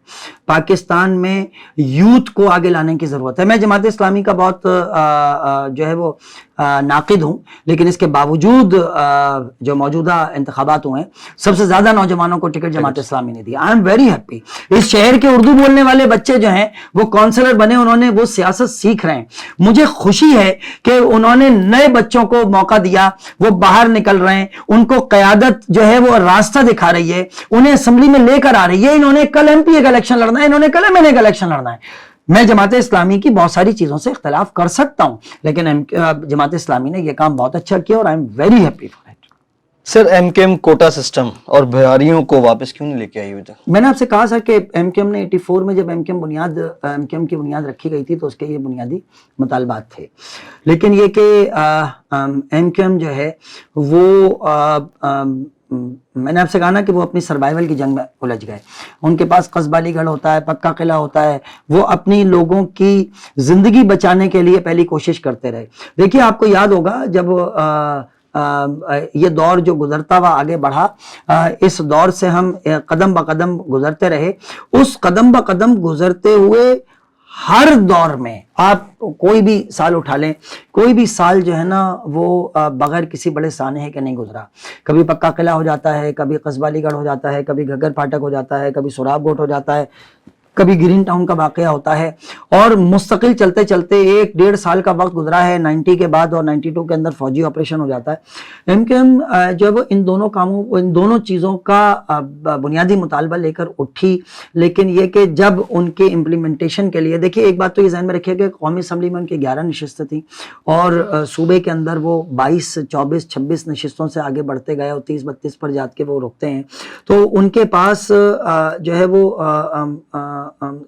پاکستان میں یوتھ کو آگے لانے کی ضرورت ہے. میں جماعت اسلامی کا بہت جو ہے وہ ناقد ہوں، لیکن اس کے باوجود جو موجودہ انتخابات ہوئے ہیں سب سے زیادہ نوجوانوں کو ٹکٹ جماعت اسلامی نے دیا. I M very happy. اس شہر کے اردو بولنے والے بچے جو ہیں وہ کونسلر بنے، انہوں نے وہ سیاست سیکھ رہے ہیں. مجھے خوشی ہے کہ انہوں نے نئے بچوں کو موقع دیا، وہ باہر نکل رہے ہیں، ان کو قیادت قیادت جو ہے وہ راستہ دکھا رہی ہے, انہیں اسمبلی میں لے کر آ رہی ہے. انہوں نے کل ایم پی اے کا الیکشن لڑنا ہے, انہوں نے کل ایم این اے کا الیکشن لڑنا ہے. میں جماعت اسلامی کی بہت ساری چیزوں سے اختلاف کر سکتا ہوں, لیکن جماعت اسلامی نے یہ کام بہت اچھا کیا اور I am very happy for it. Sir MQM quota system اور بہاریوں کو واپس کیوں نہیں لے کے آئی ہوئی تھی؟ میں نے آپ سے کہا سر کہ ایم کیو ایم نے 84 میں جب ایم کیو ایم کی بنیاد رکھی گئی تھی تو اس کے یہ بنیادی مطالبات تھے, لیکن یہ کہ ایم کیو ایم جو ہے وہ میں نے آپ سے کہا نا کہ وہ اپنی سروائیول کی جنگ میں الجھ گئے. ان کے پاس قصبہ علی گڑھ ہوتا ہے, پکا قلعہ ہوتا ہے, وہ اپنی لوگوں کی زندگی بچانے کے لیے پہلی کوشش کرتے رہے. دیکھیے آپ کو یاد ہوگا جب یہ دور جو گزرتا ہوا آگے بڑھا, اس دور سے ہم قدم بہ قدم گزرتے رہے. اس قدم بہ قدم گزرتے ہوئے ہر دور میں آپ کوئی بھی سال اٹھا لیں, کوئی بھی سال جو ہے نا وہ بغیر کسی بڑے سانحے کے نہیں گزرا. کبھی پکا قلعہ ہو جاتا ہے, کبھی قصبہ علی گڑھ ہو جاتا ہے, کبھی گھگر پھاٹک ہو جاتا ہے, کبھی سوراب گوٹ ہو جاتا ہے, کبھی گرین ٹاؤن کا واقعہ ہوتا ہے, اور مستقل چلتے چلتے 1-1.5 سال کا وقت گزرا ہے 90 کے بعد, اور 92 کے اندر فوجی آپریشن ہو جاتا ہے. ایم کیو ایم جب ان دونوں چیزوں کا بنیادی مطالبہ لے کر اٹھی, لیکن یہ کہ جب ان کے امپلیمنٹیشن کے لیے, دیکھیے ایک بات تو یہ ذہن میں رکھیے کہ قومی اسمبلی میں ان کی 11 نشستیں تھیں اور صوبے کے اندر وہ 22, 24, 26 نشستوں سے آگے بڑھتے گئے اور 30-32 پر جا کے وہ رکتے ہیں. تو ان کے پاس جو ہے وہ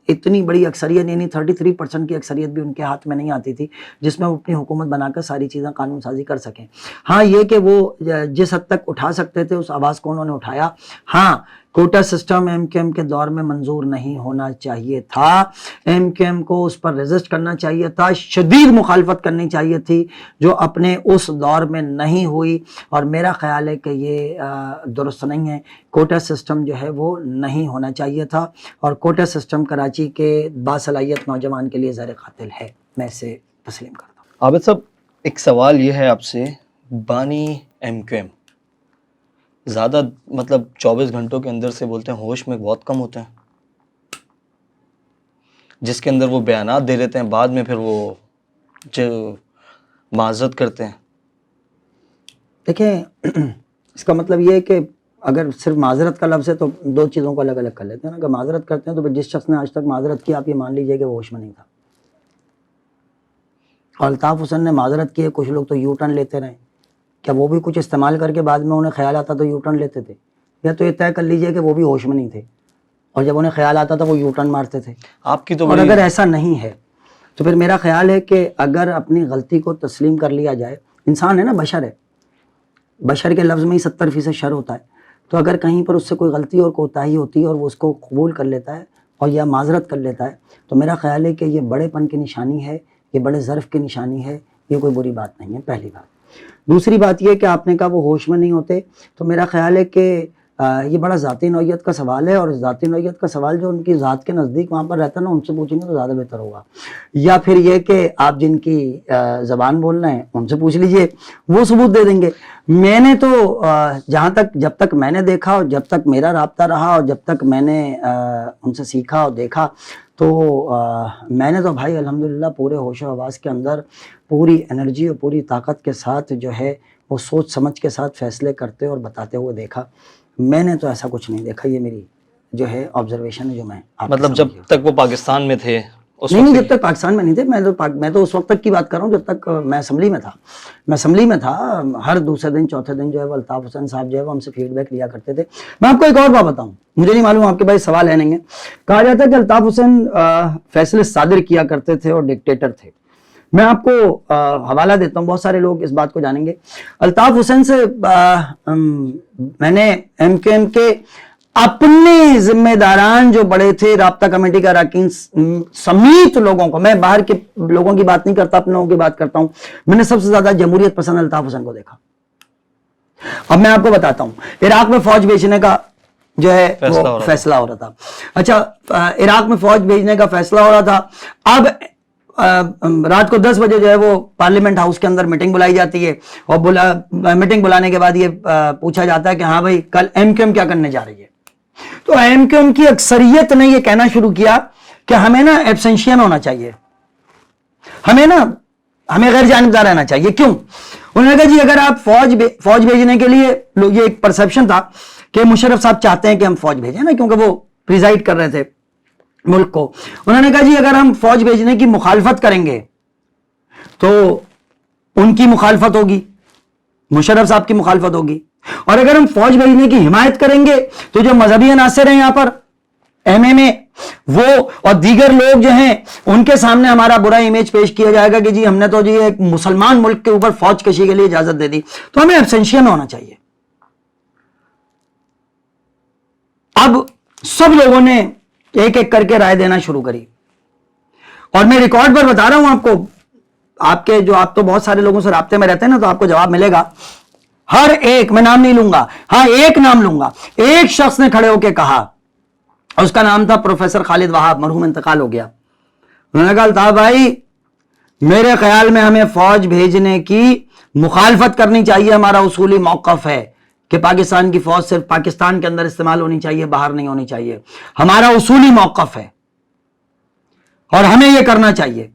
اتنی بڑی اکثریت, یعنی 33% کی اکثریت بھی ان کے ہاتھ میں نہیں آتی تھی جس میں وہ اپنی حکومت بنا کر ساری چیزیں قانون سازی کر سکیں. ہاں یہ کہ وہ جس حد تک اٹھا سکتے تھے اس آواز کو انہوں نے اٹھایا. ہاں quota system MQM کے دور میں منظور نہیں ہونا چاہیے تھا, ایم کیو ایم کو اس پر ریزسٹ کرنا چاہیے تھا, شدید مخالفت کرنی چاہیے تھی جو اپنے اس دور میں نہیں ہوئی, اور میرا خیال ہے کہ یہ درست نہیں ہے. کوٹا سسٹم جو ہے وہ نہیں ہونا چاہیے تھا, اور کوٹا سسٹم کراچی کے باصلاحیت نوجوان کے لیے زہر قاتل ہے, میں اسے تسلیم کرتا ہوں. عابد صاحب ایک سوال یہ ہے آپ سے, بانی ایم کیو ایم زیادہ مطلب 24 گھنٹوں کے اندر سے بولتے ہیں ہوش میں بہت کم ہوتے ہیں, جس کے اندر وہ بیانات دے لیتے ہیں, بعد میں پھر وہ معذرت کرتے ہیں. دیکھیں اس کا مطلب یہ ہے کہ اگر صرف معذرت کا لفظ ہے تو دو چیزوں کو الگ الگ کر لیتے ہیں نا. اگر معذرت کرتے ہیں تو پھر جس شخص نے آج تک معذرت کی آپ یہ مان لیجئے کہ وہ ہوش میں نہیں تھا. اور الطاف حسین نے معذرت کی ہے, کچھ لوگ تو یو ٹرن لیتے رہے, کیا وہ بھی کچھ استعمال کر کے بعد میں انہیں خیال آتا تو یو ٹرن لیتے تھے؟ یا تو یہ طے کر لیجئے کہ وہ بھی ہوش میں نہیں تھے اور جب انہیں خیال آتا تھا وہ یو ٹرن مارتے تھے. آپ کی تو اور اگر ایسا نہیں ہے تو پھر میرا خیال ہے کہ اگر اپنی غلطی کو تسلیم کر لیا جائے, انسان ہے نا, بشر ہے, بشر کے لفظ میں ہی 70% شر ہوتا ہے, تو اگر کہیں پر اس سے کوئی غلطی اور کوتاہی ہوتی ہے اور وہ اس کو قبول کر لیتا ہے اور یا معذرت کر لیتا ہے تو میرا خیال ہے کہ یہ بڑے پن کی نشانی ہے, یہ بڑے ظرف کی نشانی ہے, یہ کوئی بری بات نہیں ہے, پہلی بات. دوسری بات یہ کہ آپ نے کہا وہ ہوش میں نہیں ہوتے, تو میرا خیال ہے کہ یہ بڑا ذاتی نوعیت کا سوال ہے, اور ذاتی نوعیت کا سوال جو ان کی ذات کے نزدیک وہاں پر رہتا ہے نا, ان سے پوچھیں گے تو زیادہ بہتر ہوگا. یا پھر یہ کہ آپ جن کی زبان بول رہے ہیں ان سے پوچھ لیجئے, وہ ثبوت دے دیں گے. میں نے تو جہاں تک, جب تک میں نے دیکھا اور جب تک میرا رابطہ رہا اور جب تک میں نے ان سے سیکھا اور دیکھا, تو میں نے تو بھائی الحمدللہ پورے ہوش و حواس کے اندر پوری انرجی اور پوری طاقت کے ساتھ جو ہے وہ سوچ سمجھ کے ساتھ فیصلے کرتے اور بتاتے ہوئے دیکھا. میں نے تو ایسا کچھ نہیں دیکھا, یہ میری جو ہے آبزرویشن ہے جو میں مطلب جب تک وہ پاکستان میں تھے نہیں, جب تک پاکستان میں نہیں تھے, میں تو اس وقت تک کی بات کر رہا ہوں جب تک میں اسمبلی میں تھا. ہر دوسرے دن چوتھے دن جو ہے وہ الطاف حسین صاحب جو ہے وہ ہم سے فیڈ بیک لیا کرتے تھے. میں آپ کو ایک اور بات بتاؤں, مجھے نہیں معلوم آپ کے پاس سوال ہے نہیں ہے. کہا جاتا ہے کہ الطاف حسین فیصلے صادر کیا کرتے تھے اور ڈکٹیٹر تھے. میں آپ کو حوالہ دیتا ہوں, بہت سارے لوگ اس بات کو جانیں گے. الطاف حسین سے میں نے ایم کیو ایم کے اپنے ذمہ داران جو بڑے تھے, رابطہ کمیٹی کا اراکین سمیت لوگوں کو, میں باہر کے لوگوں کی بات نہیں کرتا, اپنے لوگوں کی بات کرتا ہوں, میں نے سب سے زیادہ جمہوریت پسند الطاف حسین کو دیکھا. اب میں آپ کو بتاتا ہوں, عراق میں فوج بھیجنے کا جو ہے وہ فیصلہ ہو رہا تھا. اچھا, عراق میں فوج بھیجنے کا فیصلہ ہو رہا تھا. اب رات کو 10 بجے جو ہے وہ پارلیمنٹ ہاؤس کے اندر میٹنگ بلائی جاتی ہے, اور میٹنگ بلانے کے بعد یہ پوچھا جاتا ہے کہ ہاں بھائی کل ایم کیو ایم کیا کرنے جا رہی ہے. تو ایم کیو ایم کی اکثریت نے یہ کہنا شروع کیا کہ ہمیں نا ایبسینشین ہونا چاہیے, ہمیں نا ہمیں غیر جانبدار رہنا چاہیے. کیوں؟ انہوں نے کہا جی اگر آپ فوج بھیجنے کے لیے, یہ ایک پرسپشن تھا کہ مشرف صاحب چاہتے ہیں کہ ہم فوج بھیجیں نا, کیونکہ وہ پریزائڈ کر رہے تھے ملک کو. انہوں نے کہا جی اگر ہم فوج بھیجنے کی مخالفت کریں گے تو ان کی مخالفت ہوگی, مشرف صاحب کی مخالفت ہوگی, اور اگر ہم فوج بھیجنے کی حمایت کریں گے تو جو مذہبی عناصر ہیں یہاں پر ایم اے میں, وہ اور دیگر لوگ جو ہیں ان کے سامنے ہمارا برا امیج پیش کیا جائے گا کہ جی ہم نے تو جی ایک مسلمان ملک کے اوپر فوج کشی کے لیے اجازت دے دی. تو ہمیں ایبسینشیا میں ہونا چاہیے. اب سب لوگوں نے ایک ایک کر کے رائے دینا شروع کری, اور میں ریکارڈ پر بتا رہا ہوں آپ کو, آپ تو بہت سارے لوگوں سے رابطے میں رہتے ہیں نا, تو آپ کو جواب ملے گا. ہر ایک, میں نام نہیں لوں گا, ہاں ایک نام لوں گا, ایک شخص نے کھڑے ہو کے کہا, اس کا نام تھا پروفیسر خالد وہاب, مرحوم انتقال ہو گیا. انہوں نے کہا الطاف بھائی میرے خیال میں ہمیں فوج بھیجنے کی مخالفت کرنی چاہیے. ہمارا اصولی موقف ہے کہ پاکستان کی فوج صرف پاکستان کے اندر استعمال ہونی چاہیے, باہر نہیں ہونی چاہیے. ہمارا اصولی موقف ہے اور ہمیں یہ کرنا چاہیے.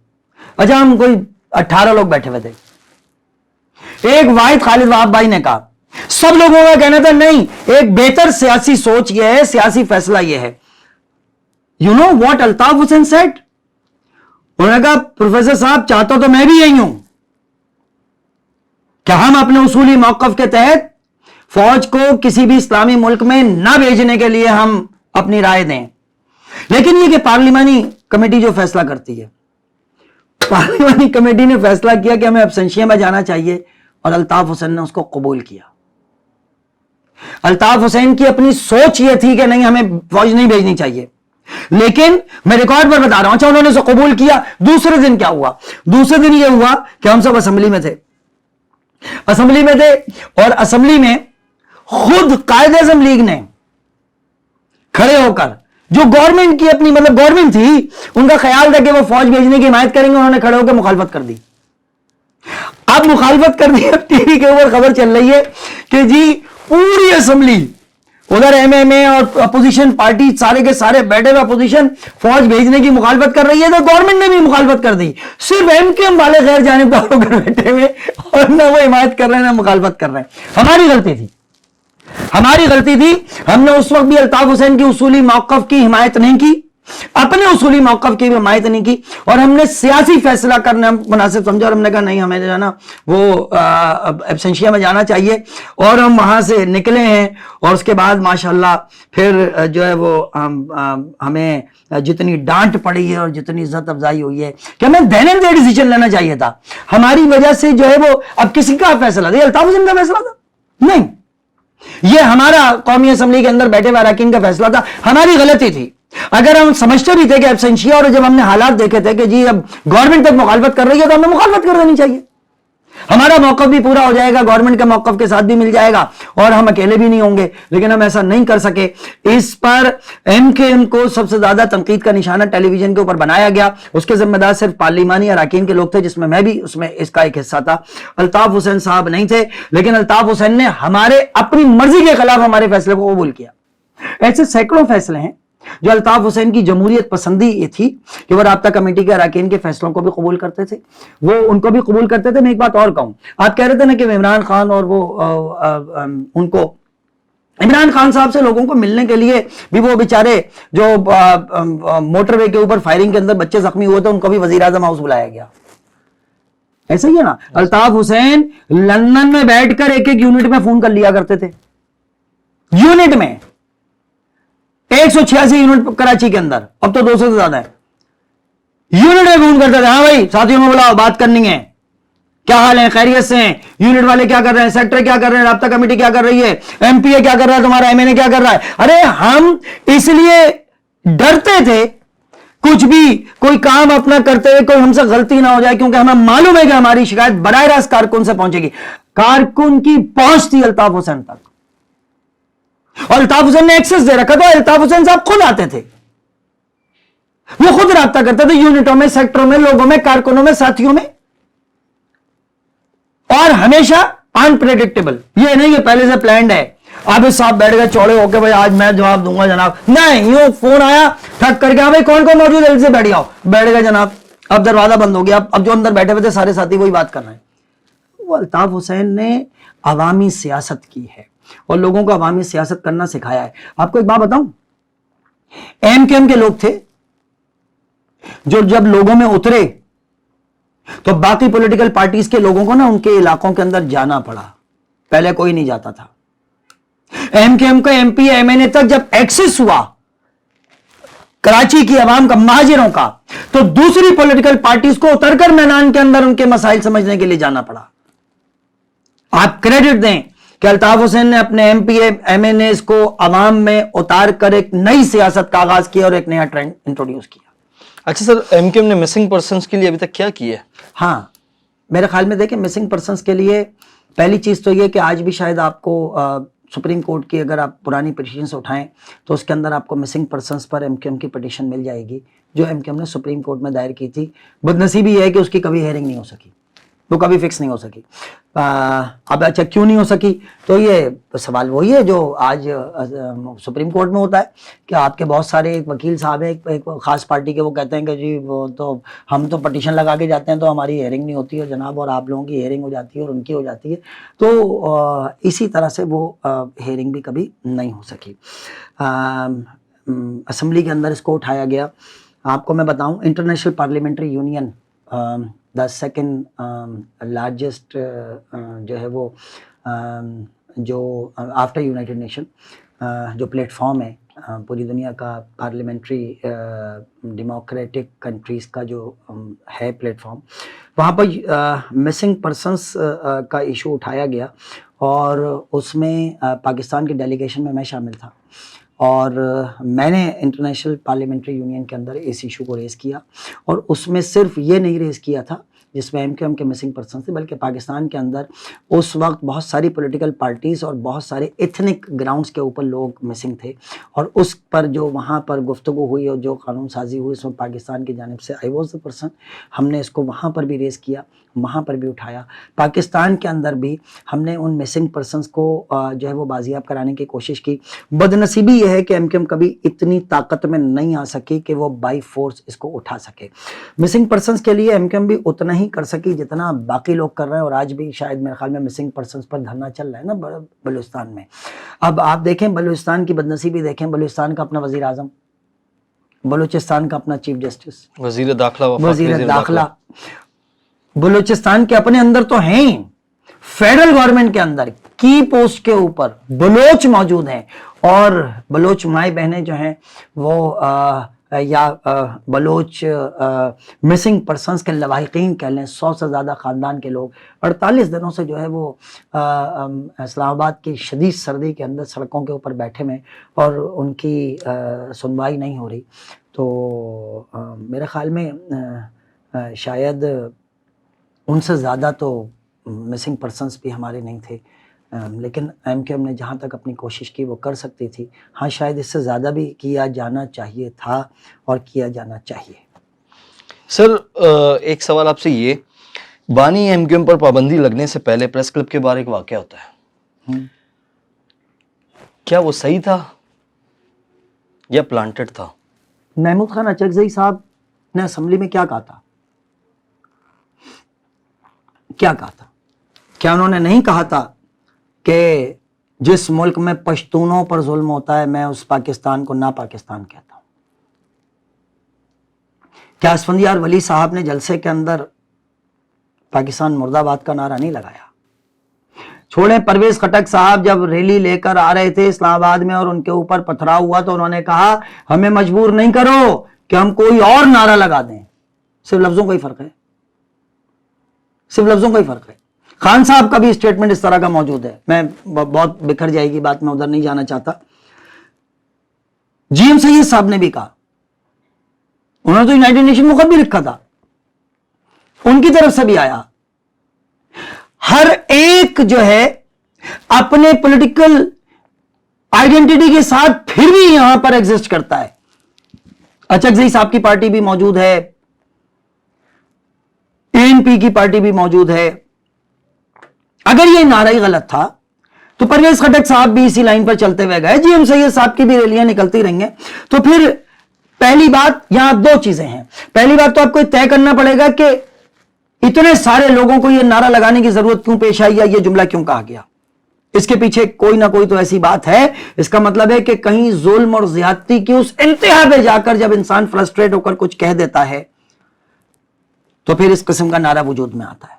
اچھا ہم کوئی 18 لوگ بیٹھے ہوئے تھے. ایک واحد خالد وہاب بھائی نے کہا, سب لوگوں کا کہنا تھا نہیں, ایک بہتر سیاسی سوچ یہ ہے, سیاسی فیصلہ یہ ہے. You know what Altaf Hussain said? انہوں نے کہا پروفیسر صاحب چاہتا تو میں بھی یہی ہوں کہ ہم اپنے اصولی موقف کے تحت فوج کو کسی بھی اسلامی ملک میں نہ بھیجنے کے لیے ہم اپنی رائے دیں, لیکن یہ کہ پارلیمانی کمیٹی جو فیصلہ کرتی ہے, پارلیمانی کمیٹی نے فیصلہ کیا کہ ہمیں ایبسینشیا میں جانا چاہیے, اور الطاف حسین نے اس کو قبول کیا. الطاف حسین کی اپنی سوچ یہ تھی کہ نہیں ہمیں فوج نہیں بھیجنی چاہیے, لیکن میں ریکارڈ پر بتا رہا ہوں. اچھا انہوں نے اسے قبول کیا. دوسرے دن کیا ہوا؟ دوسرے دن یہ ہوا کہ ہم سب اسمبلی میں تھے, اور اسمبلی میں خود قائد اعظم لیگ نے کھڑے ہو کر, جو گورنمنٹ کی اپنی مطلب گورنمنٹ تھی, ان کا خیال تھا کہ وہ فوج بھیجنے کی حمایت کریں گے, انہوں نے کھڑے ہو کے مخالفت کر دی. اب مخالفت کر دی, اب ٹی وی کے اوپر خبر چل رہی ہے کہ جی پوری اسمبلی, ادھر ایم ایم اے اور اپوزیشن پارٹی سارے کے سارے بیٹھے ہوئے اپوزیشن فوج بھیجنے کی مخالفت کر رہی ہے, تو گورنمنٹ نے بھی مخالفت کر دی. صرف ایم کیو ایم والے غیر جانبدار ہو کر بیٹھے ہوئے, اور نہ وہ حمایت کر رہے ہیں نہ مخالفت کر رہے ہیں. ہماری غلطی تھی. ہم نے اس وقت بھی الطاف حسین کی اصولی موقف کی حمایت نہیں کی, اپنے اصولی موقف کی بھی حمایت نہیں کی, اور ہم نے سیاسی فیصلہ کرنا مناسب سمجھا, اور ہم نے کہا نہیں ہمیں جو ہے نا وہ ایبسینشیا میں جانا چاہیے. اور ہم وہاں سے نکلے ہیں, اور اس کے بعد ماشاءاللہ پھر جو ہے وہ ہمیں جتنی ڈانٹ پڑی ہے اور جتنی عزت افزائی ہوئی ہے کہ ہمیں دین اینڈ دیر ڈیسیجن لینا چاہیے تھا. ہماری وجہ سے جو ہے وہ اب کسی کا فیصلہ تھا, الطاف حسین کا فیصلہ تھا نہیں, یہ ہمارا قومی اسمبلی کے اندر بیٹھے ہوئے اراکین کا فیصلہ تھا. ہماری غلطی تھی. اگر ہم سمجھتے بھی تھے کہ ایبسینشیا, اور جب ہم نے حالات دیکھے تھے کہ جی اب گورنمنٹ تک مخالفت کر رہی ہے تو ہمیں مخالفت کر دینی چاہیے. ہمارا موقف بھی پورا ہو جائے گا, گورنمنٹ کے موقف کے ساتھ بھی مل جائے گا, اور ہم اکیلے بھی نہیں ہوں گے. لیکن ہم ایسا نہیں کر سکے. اس پر ایم کے ایم کو سب سے زیادہ تنقید کا نشانہ ٹیلی ویژن کے اوپر بنایا گیا. اس کے ذمہ دار صرف پارلیمانی اراکین کے لوگ تھے, جس میں بھی اس میں اس کا ایک حصہ تھا. الطاف حسین صاحب نہیں تھے, لیکن الطاف حسین نے ہمارے اپنی مرضی کے خلاف ہمارے فیصلے کو قبول کیا. ایسے سینکڑوں فیصلے ہیں جو الطاف حسین کی جمہوریت پسندی یہ تھی کہ وہ رابطہ کمیٹی کے اراکین کے فیصلوں کو بھی قبول کرتے تھے, وہ ان کو بھی قبول کرتے تھے. میں ایک بات اور کہوں, آپ کہہ رہے تھے نا کہ عمران خان اور وہ ان کو, عمران خان صاحب سے لوگوں کو ملنے کے لیے بھی وہ بیچارے جو موٹر وے کے اوپر فائرنگ کے اندر بچے زخمی ہوئے تھے, ان کو بھی وزیر اعظم ہاؤس بلایا گیا. ایسا ہی ہے نا. الطاف حسین لندن میں بیٹھ کر ایک ایک یونٹ میں فون کر لیا کرتے تھے, یونٹ میں 186 یونٹ کراچی کے اندر, اب تو 200 سے زیادہ ہے. یونٹ میں فون کرتے تھے, ہاں بھائی ساتھیوں میں بلاؤ, بات کرنی ہے, کیا حال ہے, خیریت سے ہیں, یونٹ والے کیا کر رہے ہیں, سیکٹر کیا کر رہے ہیں, رابطہ کمیٹی کیا کر رہی ہے, ایم پی اے کیا کر رہا ہے, تمہارا ایم این اے کیا کر رہا ہے. ارے ہم اس لیے ڈرتے تھے کچھ بھی کوئی کام اپنا کرتے ہوئے کوئی ہم سے غلطی نہ ہو جائے, کیونکہ ہمیں معلوم ہے کہ ہماری شکایت براہ راست کارکن سے پہنچے گی. کارکن کی پہنچ تھی الطاف حسین تک, اور الطاف حسین نے ایکسس دے رکھا تھا. الطاف حسین صاحب خود آتے تھے, وہ خود رابطہ کرتے تھے یونٹوں میں, سیکٹروں میں, لوگوں میں, کارکنوں میں, ساتھیوں میں, اور ہمیشہ انپریڈکٹیبل. یہ نہیں کہ پہلے سے پلانڈ ہے, عابد صاحب بیٹھ گئے چوڑے ہو کے بھائی آج میں جواب دوں گا جناب, نہیں, یوں فون آیا ٹھک کر کے, ہاں بھائی کون کون موجود ہے, سے بیٹھ جاؤ, بیٹھ گئے جناب, اب دروازہ بند ہو گیا, اب جو اندر بیٹھے ہوئے تھے سارے ساتھی وہی بات کر رہے ہیں. وہ الطاف حسین نے عوامی سیاست کی ہے اور لوگوں کو عوامی سیاست کرنا سکھایا ہے. آپ کو ایک بات بتاؤں, ایم کیو ایم کے لوگ تھے جو جب لوگوں میں اترے تو باقی پولیٹیکل پارٹیز کے لوگوں کو نا ان کے علاقوں کے اندر جانا پڑا, پہلے کوئی نہیں جاتا تھا. ایم کیو ایم کا ایم پی ایم این اے تک جب ایکسس ہوا کراچی کی عوام کا, مہاجروں کا, تو دوسری پولیٹیکل پارٹیز کو اتر کر میدان کے اندر ان کے مسائل سمجھنے کے لیے جانا پڑا. آپ کریڈٹ دیں کہ الطاف حسین نے اپنے M P MNAs کو عوام میں اتار کر ایک نئی سیاست کا آغاز کیا اور ایک نیا ٹرینڈ انٹروڈیوس کیا. اچھا سر, ایم کیو ایم نے مسنگ پرسنس کے لیے ابھی تک کیا کیا ہے؟ ہاں میرے خیال میں دیکھیں, مسنگ پرسنس کے لیے پہلی چیز تو یہ کہ آج بھی شاید آپ کو سپریم کورٹ کی اگر آپ پرانی پٹیشنز اٹھائیں تو اس کے اندر آپ کو مسنگ پرسنس پر ایم کیو ایم کی پٹیشن مل جائے گی جو ایم کیو ایم نے سپریم کورٹ میں دائر کی تھی. بدنصیبی یہ ہے کہ اس کی کبھی ہیئرنگ نہیں ہو سکی, وہ کبھی فکس نہیں ہو سکی. اب اچھا کیوں نہیں ہو سکی, تو یہ سوال وہی ہے جو آج سپریم کورٹ میں ہوتا ہے کہ آپ کے بہت سارے ایک وکیل صاحب ہیں ایک خاص پارٹی کے, وہ کہتے ہیں کہ جی وہ تو ہم تو پٹیشن لگا کے جاتے ہیں تو ہماری ہیئرنگ نہیں ہوتی ہے جناب, اور آپ لوگوں کی ہیئرنگ ہو جاتی ہے اور ان کی ہو جاتی ہے. تو اسی طرح سے وہ ہیئرنگ بھی کبھی نہیں ہو سکی. اسمبلی کے اندر اس کو اٹھایا گیا. آپ کو میں بتاؤں, international parliamentary union the second largest جو ہے وہ جو آفٹر یونائٹڈ نیشن جو پلیٹ فارم ہے پوری دنیا کا پارلیمنٹری ڈیموکریٹک کنٹریز کا جو ہے پلیٹ فارم, وہاں پر مسنگ پرسنس کا ایشو اٹھایا گیا اور اس میں پاکستان کی ڈیلیگیشن میں شامل تھا اور میں نے انٹرنیشنل پارلیمنٹری یونین کے اندر اس ایشو کو ریز کیا. اور اس میں صرف یہ نہیں ریز کیا تھا جس میں ایم کیو ایم کے مسنگ پرسن تھے, بلکہ پاکستان کے اندر اس وقت بہت ساری پولیٹیکل پارٹیز اور بہت سارے ایتھنک گراؤنڈز کے اوپر لوگ مسنگ تھے, اور اس پر جو وہاں پر گفتگو ہوئی اور جو قانون سازی ہوئی اس میں پاکستان کی جانب سے آئی واز دا پرسن. ہم نے اس کو وہاں پر بھی ریز کیا, وہاں پر بھی اٹھایا. پاکستان کے اندر بھی ہم نے ان مسنگ پرسنس کو جو ہے وہ بازیاب کرانے کی کوشش کی. بدنصیبی یہ ہے کہ ایم کیو ایم کبھی اتنی طاقت میں نہیں آ سکی کہ وہ بائی فورس اس کو اٹھا سکے. مسنگ پرسنس کے لیے ایم کیو ایم بھی اتنا ہی کر سکی جتنا باقی لوگ کر رہے ہیں, اور آج بھی شاید میرے خیال میں مسنگ پرسنس پر دھرنا چل رہا ہے نا بلوچستان میں. اب آپ دیکھیں بلوچستان کی بدنصیبی دیکھیں, بلوچستان کا اپنا وزیر اعظم, بلوچستان کا اپنا چیف جسٹس, وزیر داخلہ, بلوچستان کے اپنے اندر تو ہیں, فیڈرل گورنمنٹ کے اندر کی پوسٹ کے اوپر بلوچ موجود ہیں, اور بلوچ مائیں بہنیں جو ہیں وہ یا بلوچ مسنگ پرسنس کے لواحقین کہہ لیں, 100 سے زیادہ خاندان کے لوگ 48 دنوں سے جو ہے وہ اسلام آباد کی شدید سردی کے اندر سڑکوں کے اوپر بیٹھے ہوئے اور ان کی سنوائی نہیں ہو رہی. تو میرے خیال میں شاید ان سے زیادہ تو مسنگ پرسنس بھی ہمارے نہیں تھے, لیکن ایم کیو ایم نے جہاں تک اپنی کوشش کی وہ کر سکتی تھی. ہاں شاید اس سے زیادہ بھی کیا جانا چاہیے تھا اور کیا جانا چاہیے. سر ایک سوال آپ سے, یہ بانی ایم کیو ایم پر پابندی لگنے سے پہلے پریس کلب کے باہر ایک واقعہ ہوتا ہے, کیا وہ صحیح تھا یا پلانٹڈ تھا؟ محمود خان اچکزئی صاحب نے اسمبلی میں کیا کہا تھا, کیا انہوں نے نہیں کہا تھا کہ جس ملک میں پشتونوں پر ظلم ہوتا ہے میں اس پاکستان کو نا پاکستان کہتا ہوں؟ کیا اسفندیار ولی صاحب نے جلسے کے اندر پاکستان مرد آباد کا نعرہ نہیں لگایا؟ چھوڑیں, پرویز خٹک صاحب جب ریلی لے کر آ رہے تھے اسلام آباد میں اور ان کے اوپر پتھراؤ ہوا تو انہوں نے کہا ہمیں مجبور نہیں کرو کہ ہم کوئی اور نعرہ لگا دیں. صرف لفظوں کا ہی فرق ہے, صرف لفظوں کا ہی فرق ہے. خان صاحب کا بھی اسٹیٹمنٹ اس طرح کا موجود ہے, میں بہت بکھر جائے گی بات, میں ادھر نہیں جانا چاہتا. جی ایم سید صاحب نے بھی کہا, انہوں نے تو یونائٹڈ نیشن مخط بھی لکھا تھا, ان کی طرف سے بھی آیا. ہر ایک جو ہے اپنے پولیٹیکل آئیڈینٹی کے ساتھ پھر بھی یہاں پر ایگزسٹ کرتا ہے. اچکزئی صاحب کی پارٹی بھی موجود ہے, این پی کی پارٹی بھی موجود ہے. اگر یہ نعرہ ہی غلط تھا تو پرویز خٹک صاحب بھی اسی لائن پر چلتے ہوئے گئے, جی ایم سید صاحب کی بھی ریلیاں نکلتی رہیں گے, تو پھر پہلی بات یہاں دو چیزیں ہیں. پہلی بات تو آپ کو طے کرنا پڑے گا کہ اتنے سارے لوگوں کو یہ نعرہ لگانے کی ضرورت کیوں پیش آئی یا یہ جملہ کیوں کہا گیا. اس کے پیچھے کوئی نہ کوئی تو ایسی بات ہے. اس کا مطلب ہے کہ کہیں ظلم اور زیادتی کی اس انتہا پہ جا کر جب انسان فرسٹریٹ ہو کر کچھ کہہ دیتا ہے تو پھر اس قسم کا نعرہ وجود میں آتا ہے.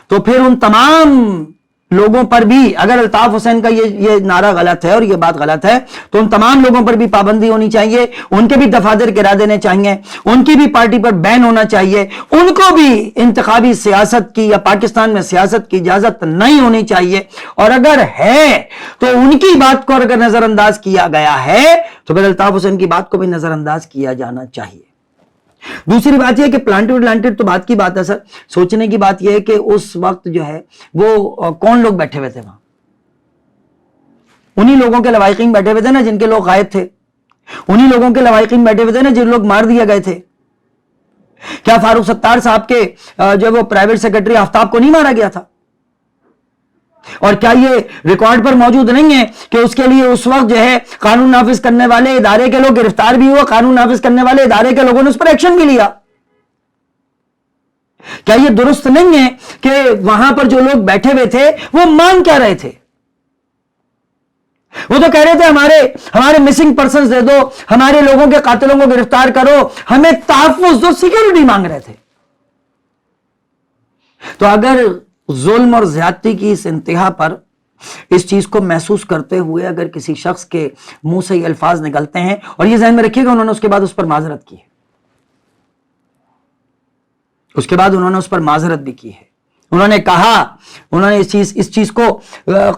تو پھر ان تمام لوگوں پر بھی, اگر الطاف حسین کا یہ نعرہ غلط ہے اور یہ بات غلط ہے, تو ان تمام لوگوں پر بھی پابندی ہونی چاہیے, ان کے بھی دفاتر گرا دینے چاہیے, ان کی بھی پارٹی پر بین ہونا چاہیے, ان کو بھی انتخابی سیاست کی یا پاکستان میں سیاست کی اجازت نہیں ہونی چاہیے, اور اگر ہے تو ان کی بات کو اگر نظر انداز کیا گیا ہے تو پھر الطاف حسین کی بات کو بھی نظر انداز کیا جانا چاہیے. دوسری بات یہ کہ پلانٹڈ تو بات کی بات ہے سر. سوچنے کی بات یہ ہے کہ اس وقت جو ہے وہ کون لوگ بیٹھے ہوئے تھے وہاں. انہی لوگوں کے لوائقین بیٹھے ہوئے تھے نا جن کے لوگ غائب تھے, انہی لوگوں کے لوائقین بیٹھے ہوئے تھے نا جن لوگ مار دیے گئے تھے. کیا فاروق ستار صاحب کے جو وہ پرائیویٹ سیکرٹری آفتاب کو نہیں مارا گیا تھا؟ اور کیا یہ ریکارڈ پر موجود نہیں ہے کہ اس کے لیے اس وقت جو ہے قانون نافذ کرنے والے ادارے کے لوگ گرفتار بھی ہوئے, قانون نافذ کرنے والے ادارے کے لوگوں نے اس پر ایکشن بھی لیا؟ کیا یہ درست نہیں ہے کہ وہاں پر جو لوگ بیٹھے ہوئے تھے وہ مان کیا رہے تھے؟ وہ تو کہہ رہے تھے ہمارے مسنگ پرسنز دے دو, ہمارے لوگوں کے قاتلوں کو گرفتار کرو, ہمیں تحفظ دو, سیکیورٹی مانگ رہے تھے. تو اگر ظلم اور زیادتی کی اس انتہا پر اس چیز کو محسوس کرتے ہوئے اگر کسی شخص کے منہ سے یہ الفاظ نکلتے ہیں, اور یہ ذہن میں رکھیے گا انہوں نے اس کے بعد اس پر معذرت کی ہے, اس کے بعد انہوں نے اس پر معذرت بھی کی ہے. انہوں نے کہا, انہوں نے اس چیز کو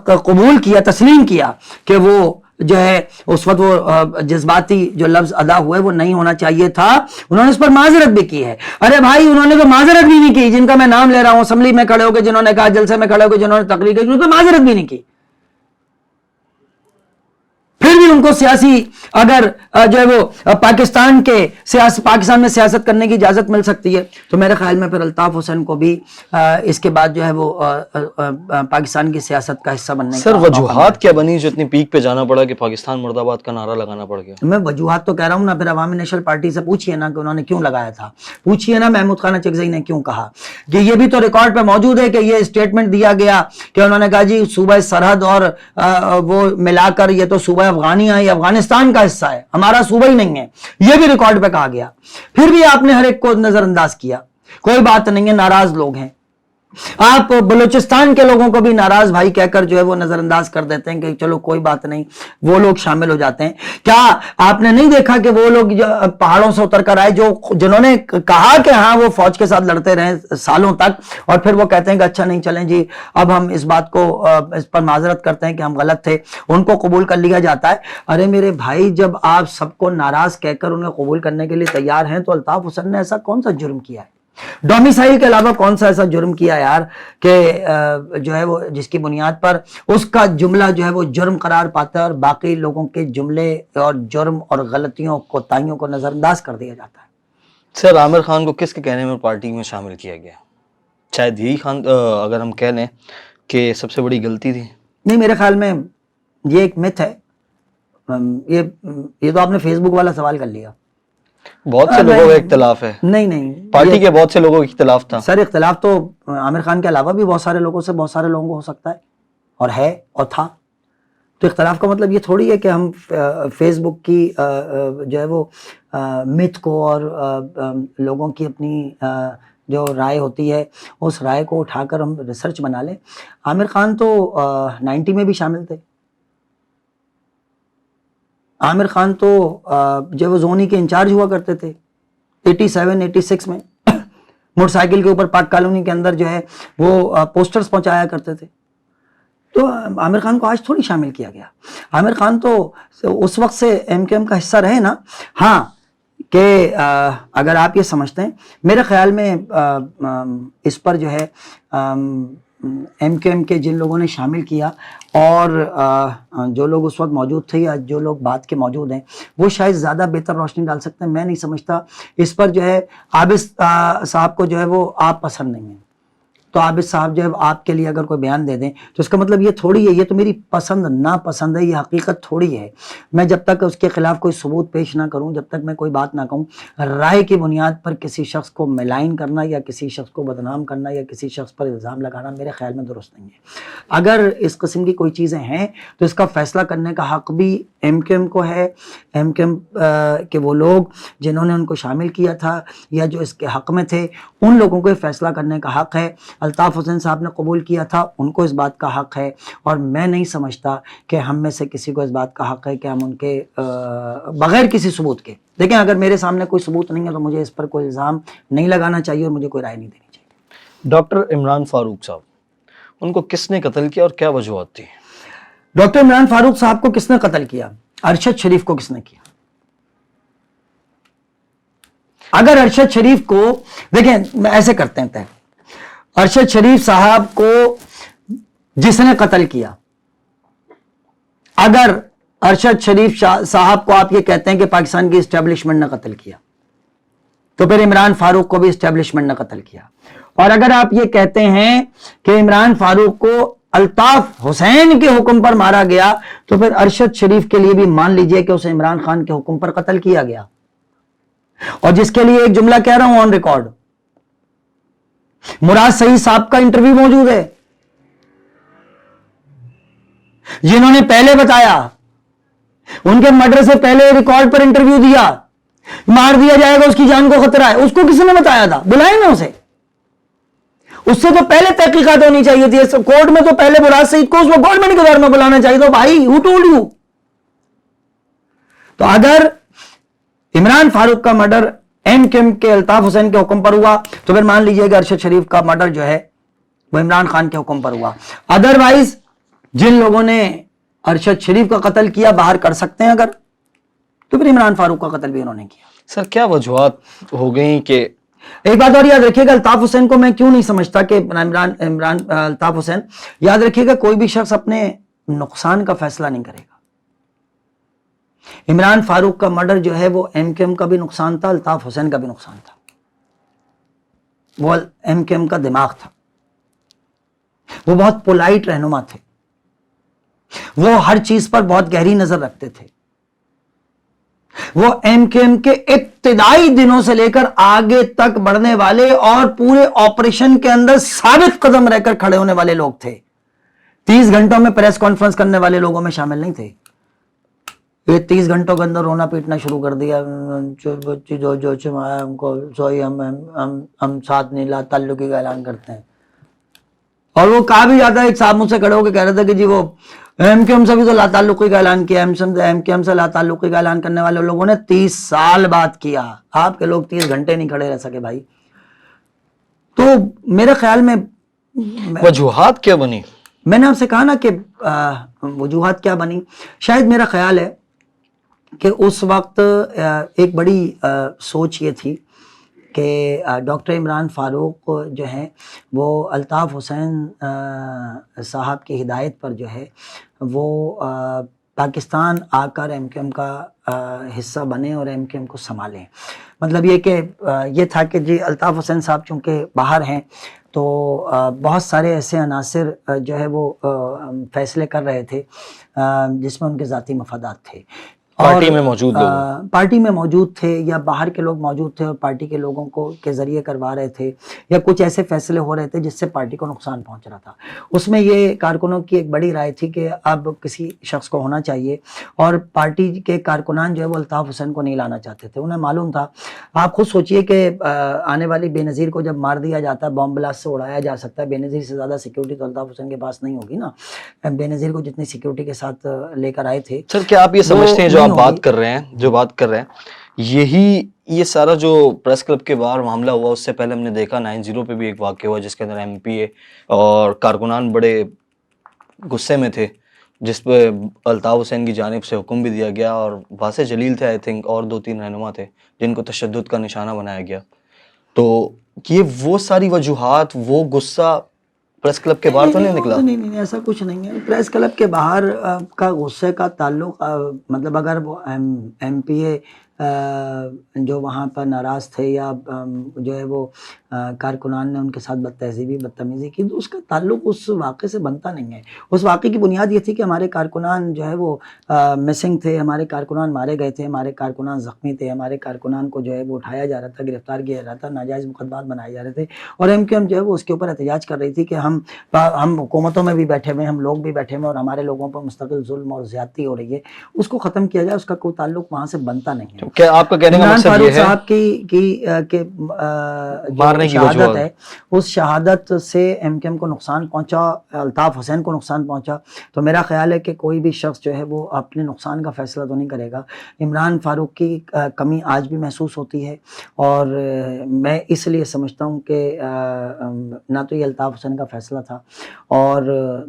قبول کیا, تسلیم کیا کہ وہ جو ہے اس وقت وہ جذباتی جو لفظ ادا ہوئے وہ نہیں ہونا چاہیے تھا. انہوں نے اس پر معذرت بھی کی ہے. ارے بھائی انہوں نے تو معذرت بھی نہیں کی, جن کا میں نام لے رہا ہوں اسمبلی میں کھڑے ہو کے جنہوں نے کہا, جلسے میں کھڑے ہو کے جنہوں نے تقریر کی, انہوں نے تو معذرت بھی نہیں کی. پھر بھی ان کو سیاسی اگر جو ہے وہ پاکستان میں سیاست کرنے کی اجازت مل سکتی ہے تو میرے خیال میں پھر الطاف حسین کو بھی اس کے بعد جو ہے وہ پاکستان کی سیاست کا حصہ بننے سر وجوہات کیا بنی جو اتنی پیک پہ جانا پڑا کہ پاکستان مرد آباد کا نعرہ لگانا پڑ گیا؟ میں وجوہات تو کہہ رہا ہوں نا, پھر عوامی نیشنل پارٹی سے پوچھئے نا کہ انہوں نے کیوں لگایا تھا, پوچھئے نا محمود خان اچکزئی نے کیوں کہا. کہ یہ بھی تو ریکارڈ پہ موجود ہے کہ یہ اسٹیٹمنٹ دیا گیا کہ انہوں نے کہا جی صوبہ سرحد اور وہ ملا کر یہ تو صوبہ افغانیہ یا افغانستان کا حصہ ہے, ہمارا صوبہ ہی نہیں ہے, یہ بھی ریکارڈ پہ کہا گیا. پھر بھی آپ نے ہر ایک کو نظر انداز کیا. کوئی بات نہیں ہے, ناراض لوگ ہیں. آپ بلوچستان کے لوگوں کو بھی ناراض بھائی کہہ کر جو ہے وہ نظر انداز کر دیتے ہیں کہ چلو کوئی بات نہیں, وہ لوگ شامل ہو جاتے ہیں. کیا آپ نے نہیں دیکھا کہ وہ لوگ پہاڑوں سے اتر کر آئے جنہوں نے کہا کہ ہاں وہ فوج کے ساتھ لڑتے رہے سالوں تک, اور پھر وہ کہتے ہیں کہ اچھا نہیں چلیں جی اب ہم اس بات کو اس پر معذرت کرتے ہیں کہ ہم غلط تھے, ان کو قبول کر لیا جاتا ہے. ارے میرے بھائی جب آپ سب کو ناراض کہہ کر انہیں قبول کرنے کے لیے تیار ہیں تو الطاف حسین نے ایسا کون سا جرم کیا ہے؟ ڈومیسائل کے علاوہ کون سا ایسا جرم کیا یار کہ جو ہے وہ جس کی بنیاد پر اس کا جملہ جو ہے وہ جرم قرار پاتا ہے اور باقی لوگوں کے جملے اور جرم اور غلطیوں کوتاہیوں کو نظر انداز کر دیا جاتا ہے؟ سر عامر خان کو کس کے کہنے میں پارٹی میں شامل کیا گیا؟ شاید یہی خان اگر ہم کہہ لیں کہ سب سے بڑی غلطی تھی. نہیں, میرے خیال میں یہ ایک مت ہے. یہ تو آپ نے فیس بک والا سوال کر لیا. بہت سے لوگوں کا اختلاف ہے. نہیں, پارٹی کے بہت سے لوگوں کا اختلاف تھا. سر اختلاف تو عامر خان کے علاوہ بھی بہت سارے لوگوں سے بہت سارے لوگوں کو ہو سکتا ہے, اور ہے اور تھا. تو اختلاف کا مطلب یہ تھوڑی ہے کہ ہم فیس بک کی جو ہے وہ مت کو اور لوگوں کی اپنی جو رائے ہوتی ہے اس رائے کو اٹھا کر ہم ریسرچ بنا لیں. عامر خان تو 90 میں بھی شامل تھے. عامر خان تو جب وہ زونی کے انچارج ہوا کرتے تھے 87-86 میں موٹر سائیکل کے اوپر پاک کالونی کے اندر جو ہے وہ پوسٹرز پہنچایا کرتے تھے. تو عامر خان کو آج تھوڑی شامل کیا گیا. عامر خان تو اس وقت سے ایم کیو ایم کا حصہ رہے نا. ہاں کہ اگر آپ یہ سمجھتے ہیں, میرے خیال میں اس پر جو ہے ایم کیو ایم کے جن لوگوں نے شامل کیا اور جو لوگ اس وقت موجود تھے یا جو لوگ بعد کے موجود ہیں وہ شاید زیادہ بہتر روشنی ڈال سکتے ہیں. میں نہیں سمجھتا. اس پر جو ہے عابد صاحب کو جو ہے وہ آپ پسند نہیں ہیں. تو عابد صاحب جو ہے آپ کے لیے اگر کوئی بیان دے دیں تو اس کا مطلب یہ تھوڑی ہے، یہ تو میری پسند ناپسند ہے، یہ حقیقت تھوڑی ہے. میں جب تک اس کے خلاف کوئی ثبوت پیش نہ کروں، جب تک میں کوئی بات نہ کہوں، رائے کی بنیاد پر کسی شخص کو ملائن کرنا یا کسی شخص کو بدنام کرنا یا کسی شخص پر الزام لگانا میرے خیال میں درست نہیں ہے. اگر اس قسم کی کوئی چیزیں ہیں تو اس کا فیصلہ کرنے کا حق بھی ایم کیو ایم کو ہے. ایم کیو ایم کے وہ لوگ جنہوں نے ان کو شامل کیا تھا یا جو اس کے حق میں تھے، ان لوگوں کو فیصلہ کرنے کا حق ہے. الطاف حسین صاحب نے قبول کیا تھا، ان کو اس بات کا حق ہے، اور میں نہیں سمجھتا کہ ہم میں سے کسی کو اس بات کا حق ہے کہ ہم ان کے بغیر کسی ثبوت کے، دیکھیں اگر میرے سامنے کوئی ثبوت نہیں ہے تو مجھے اس پر کوئی الزام نہیں لگانا چاہیے اور مجھے کوئی رائے نہیں دینی چاہیے. ڈاکٹر عمران فاروق صاحب، ان کو کس نے قتل کیا اور کیا وجوہات تھی؟ ڈاکٹر عمران فاروق صاحب کو کس نے قتل کیا؟ ارشد شریف کو کس نے کیا؟ اگر ارشد شریف کو، دیکھیں ایسے کرتے ہیں، ارشد شریف صاحب کو جس نے قتل کیا، اگر ارشد شریف صاحب کو آپ یہ کہتے ہیں کہ پاکستان کی اسٹیبلشمنٹ نے قتل کیا، تو پھر عمران فاروق کو بھی اسٹیبلشمنٹ نے قتل کیا. اور اگر آپ یہ کہتے ہیں کہ عمران فاروق کو الطاف حسین کے حکم پر مارا گیا، تو پھر ارشد شریف کے لیے بھی مان لیجئے کہ اسے عمران خان کے حکم پر قتل کیا گیا. اور جس کے لیے ایک جملہ کہہ رہا ہوں آن ریکارڈ، مراد سعید صاحب کا انٹرویو موجود ہے، جنہوں نے پہلے بتایا، ان کے مرڈر سے پہلے ریکارڈ پر انٹرویو دیا، مار دیا جائے گا، اس کی جان کو خطرہ ہے. اس کو کس نے بتایا تھا؟ بلائیں نا اسے. اس سے تو پہلے تحقیقات ہونی چاہیے تھی. کورٹ میں تو پہلے مراد سعید کو اس کو گورنمنٹ کے دور میں بلانا چاہیے تھا. بھائی who told you؟ تو اگر عمران فاروق کا مرڈر ایم کیو ایم کے الطاف حسین کے حکم پر ہوا تو پھر مان لیجئے کہ ارشد شریف کا مرڈر جو ہے وہ عمران خان کے حکم پر ہوا. ادروائز جن لوگوں نے ارشد شریف کا قتل کیا باہر کر سکتے ہیں اگر، تو پھر عمران فاروق کا قتل بھی انہوں نے کیا. سر کیا وجوہات ہو گئیں کہ ایک بات اور یاد رکھیے گا، الطاف حسین کو میں کیوں نہیں سمجھتا کہ عمران الطاف حسین، یاد رکھیے گا کوئی بھی شخص اپنے نقصان کا فیصلہ نہیں کرے گا. عمران فاروق کا مرڈر جو ہے وہ ایم کیو ایم کا بھی نقصان تھا، الطاف حسین کا بھی نقصان تھا. وہ ایم کیو ایم کا دماغ تھا، وہ بہت پولائٹ رہنما تھے، وہ ہر چیز پر بہت گہری نظر رکھتے تھے. وہ ایم کیو ایم کے ابتدائی دنوں سے لے کر آگے تک بڑھنے والے اور پورے آپریشن کے اندر ثابت قدم رہ کر کھڑے ہونے والے لوگ تھے. 30 گھنٹوں میں پریس کانفرنس کرنے والے لوگوں میں شامل نہیں تھے. یہ 30 گھنٹوں کے اندر رونا پیٹنا شروع کر دیا، جو چمایا ہم کو سوئی، ہم ساتھ نہیں، لا تعلقی کا اعلان کرتے ہیں. اور وہ کہا بھی جاتا ہے، ایک صاحب مجھ سے کھڑے ہو کے کہہ رہا تھا کہ جی وہ ایم کیو ایم سے بھی تو لا تعلقی کا اعلان کیا، ایم کیو ایم سے لا تعلقی کا اعلان کرنے والے لوگوں نے 30 سال بعد کیا. آپ کے لوگ 30 گھنٹے نہیں کھڑے رہ سکے بھائی. تو میرے خیال میں وجوہات کیا بنی؟ میں نے آپ سے کہا نا کہ وجوہات کیا بنی. شاید میرا خیال ہے کہ اس وقت ایک بڑی سوچ یہ تھی کہ ڈاکٹر عمران فاروق جو ہیں وہ الطاف حسین صاحب کی ہدایت پر جو ہے وہ پاکستان آ کر ایم کیو ایم کا حصہ بنے اور ایم کیو ایم کو سنبھالیں. مطلب یہ کہ یہ تھا کہ جی الطاف حسین صاحب چونکہ باہر ہیں تو بہت سارے ایسے عناصر جو ہے وہ فیصلے کر رہے تھے جس میں ان کے ذاتی مفادات تھے. پارٹی میں موجود لوگ، پارٹی میں موجود تھے یا باہر کے لوگ موجود تھے اور پارٹی کے لوگوں کو کے ذریعے کروا رہے تھے، یا کچھ ایسے فیصلے ہو رہے تھے جس سے پارٹی کو نقصان پہنچ رہا تھا. اس میں یہ کارکنوں کی ایک بڑی رائے تھی کہ اب کسی شخص کو ہونا چاہیے، اور پارٹی کے کارکنان جو ہے وہ الطاف حسین کو نہیں لانا چاہتے تھے. انہیں معلوم تھا، آپ خود سوچئے کہ آنے والی بے نظیر کو جب مار دیا جاتا ہے، بم بلاسٹ سے اڑایا جا سکتا ہے، بے نظیر سے زیادہ سیکیورٹی تو الطاف حسین کے پاس نہیں ہوگی نا. بے نظیر کو جتنی سیکیورٹی کے ساتھ لے کر آئے تھے. سر کیا آپ یہ سمجھتے ہیں جو آپ بات کر رہے ہیں یہی یہ سارا جو پریس کلب کے باہر معاملہ ہوا، اس سے پہلے ہم نے دیکھا 9/0 پہ بھی ایک واقعہ ہوا جس کے اندر ایم پی اے اور کارکنان بڑے غصے میں تھے، جس پہ الطاف حسین کی جانب سے حکم بھی دیا گیا، اور واسع جلیل تھے آئی تھنک، اور 2-3 رہنما تھے جن کو تشدد کا نشانہ بنایا گیا. تو یہ وہ ساری وجوہات، وہ غصہ پریس کلب کے باہر تو نہیں نکلا؟ نہیں ایسا کچھ نہیں ہے. پریس کلب کے باہر کا غصے کا تعلق مطلب اگر وہ ایم پی اے جو وہاں پر ناراض تھے یا جو ہے وہ کارکنان نے ان کے ساتھ بد تہذیبی بدتمیزی کی، تو اس کا تعلق اس واقعے سے بنتا نہیں ہے. اس واقعے کی بنیاد یہ تھی کہ ہمارے کارکنان جو ہے وہ مسنگ تھے، ہمارے کارکنان مارے گئے تھے، ہمارے کارکنان زخمی تھے، ہمارے کارکنان کو جو ہے وہ اٹھایا جا رہا تھا، گرفتار کیا جا رہا تھا، ناجائز مقدمات بنائے جا رہے تھے، اور ایم کیو ایم جو ہے وہ اس کے اوپر احتجاج کر رہی تھی کہ ہم حکومتوں میں بھی بیٹھے ہوئے، ہم لوگ بھی بیٹھے ہوئے، اور ہمارے لوگوں پر مستقل ظلم اور زیادتی ہو رہی ہے، اس کو ختم کیا جائے. اس کا کوئی تعلق وہاں سے بنتا نہیں ہے. کیا آپ کا کہنے کا عمران مقصد فاروق یہ ہے صاحب کی مارنے جو کی شہادت وجوہات ہے، اس شہادت سے ایم کیو ایم کو نقصان پہنچا، الطاف حسین کو نقصان پہنچا. تو میرا خیال ہے کہ کوئی بھی شخص جو ہے وہ اپنے نقصان کا فیصلہ تو نہیں کرے گا. عمران فاروق کی کمی آج بھی محسوس ہوتی ہے، اور میں اس لیے سمجھتا ہوں کہ نہ تو یہ الطاف حسین کا فیصلہ تھا، اور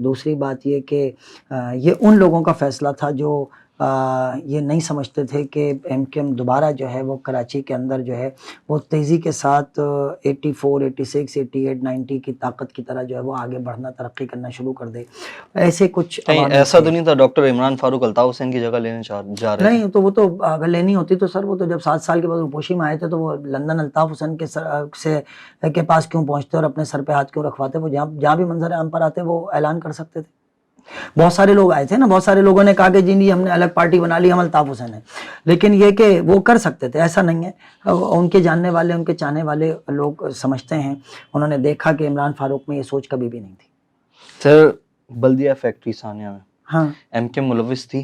دوسری بات یہ کہ یہ ان لوگوں کا فیصلہ تھا جو یہ نہیں سمجھتے تھے کہ ایم کیو ایم دوبارہ جو ہے وہ کراچی کے اندر جو ہے وہ تیزی کے ساتھ 84 86 88 90 کی طاقت کی طرح جو ہے وہ آگے بڑھنا، ترقی کرنا شروع کر دے. ایسے کچھ کہیں عوامل ایسا تھے. تو نہیں تھا ڈاکٹر عمران فاروق الطاف حسین کی جگہ لینے جا رہے تھے؟ نہیں تو وہ تو اگر لینی ہوتی تو سر، وہ تو جب 7 سال کے بعد روپوشی میں آئے تھے تو وہ لندن الطاف حسین کے پاس کیوں پہنچتے اور اپنے سر پہ ہاتھ کیوں رکھواتے؟ وہ جہاں بھی منظر عام پر آتے وہ اعلان کر سکتے تھے. بہت سارے لوگ آئے تھے نا، بہت سارے لوگوں نے کہا کہ جی نہیں ہم نے الگ پارٹی بنا لی، ہم الطاف حسین ہیں، لیکن یہ کہ وہ کر سکتے تھے، ایسا نہیں ہے. ان کے جاننے والے، ان کے چاہنے والے لوگ سمجھتے ہیں، انہوں نے دیکھا کہ عمران فاروق میں یہ سوچ کبھی بھی نہیں تھی. سر بلدیہ فیکٹری ثانیہ میں ہاں ایم کیو ایم ملوث تھی؟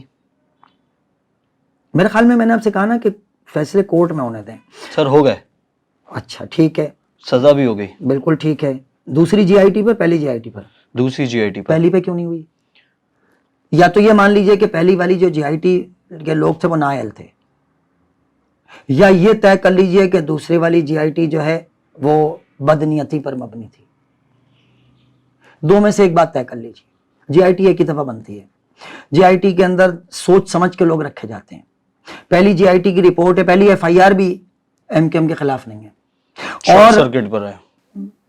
میرے خیال میں نے آپ سے کہا نا کہ فیصلے کورٹ میں ہونے دیں. سر ہو گئے، اچھا ٹھیک ہے، سزا بھی ہو گئی. بالکل ٹھیک ہے. دوسری جی آئی ٹی پر، پہلی جی آئی ٹی پر؟ دوسری جی آئی ٹی پر. پہلی پہ کیوں نہیں ہوئی؟ یا تو یہ مان لیجئے کہ پہلی والی جو جی آئی ٹی کے لوگ تھے وہ نااہل تھے، یا یہ طے کر لیجئے کہ دوسری والی جی آئی ٹی جو ہے وہ بدنیتی پر مبنی تھی. دو میں سے ایک بات طے کر لیجئے. جی آئی ٹی ایک ہی دفعہ بنتی ہے. جی آئی ٹی کے اندر سوچ سمجھ کے لوگ رکھے جاتے ہیں. پہلی جی آئی ٹی کی رپورٹ ہے، پہلی ایف آئی آر بھی ایم کیو ایم کے خلاف نہیں ہے، شارٹ سرکٹ پر ہے.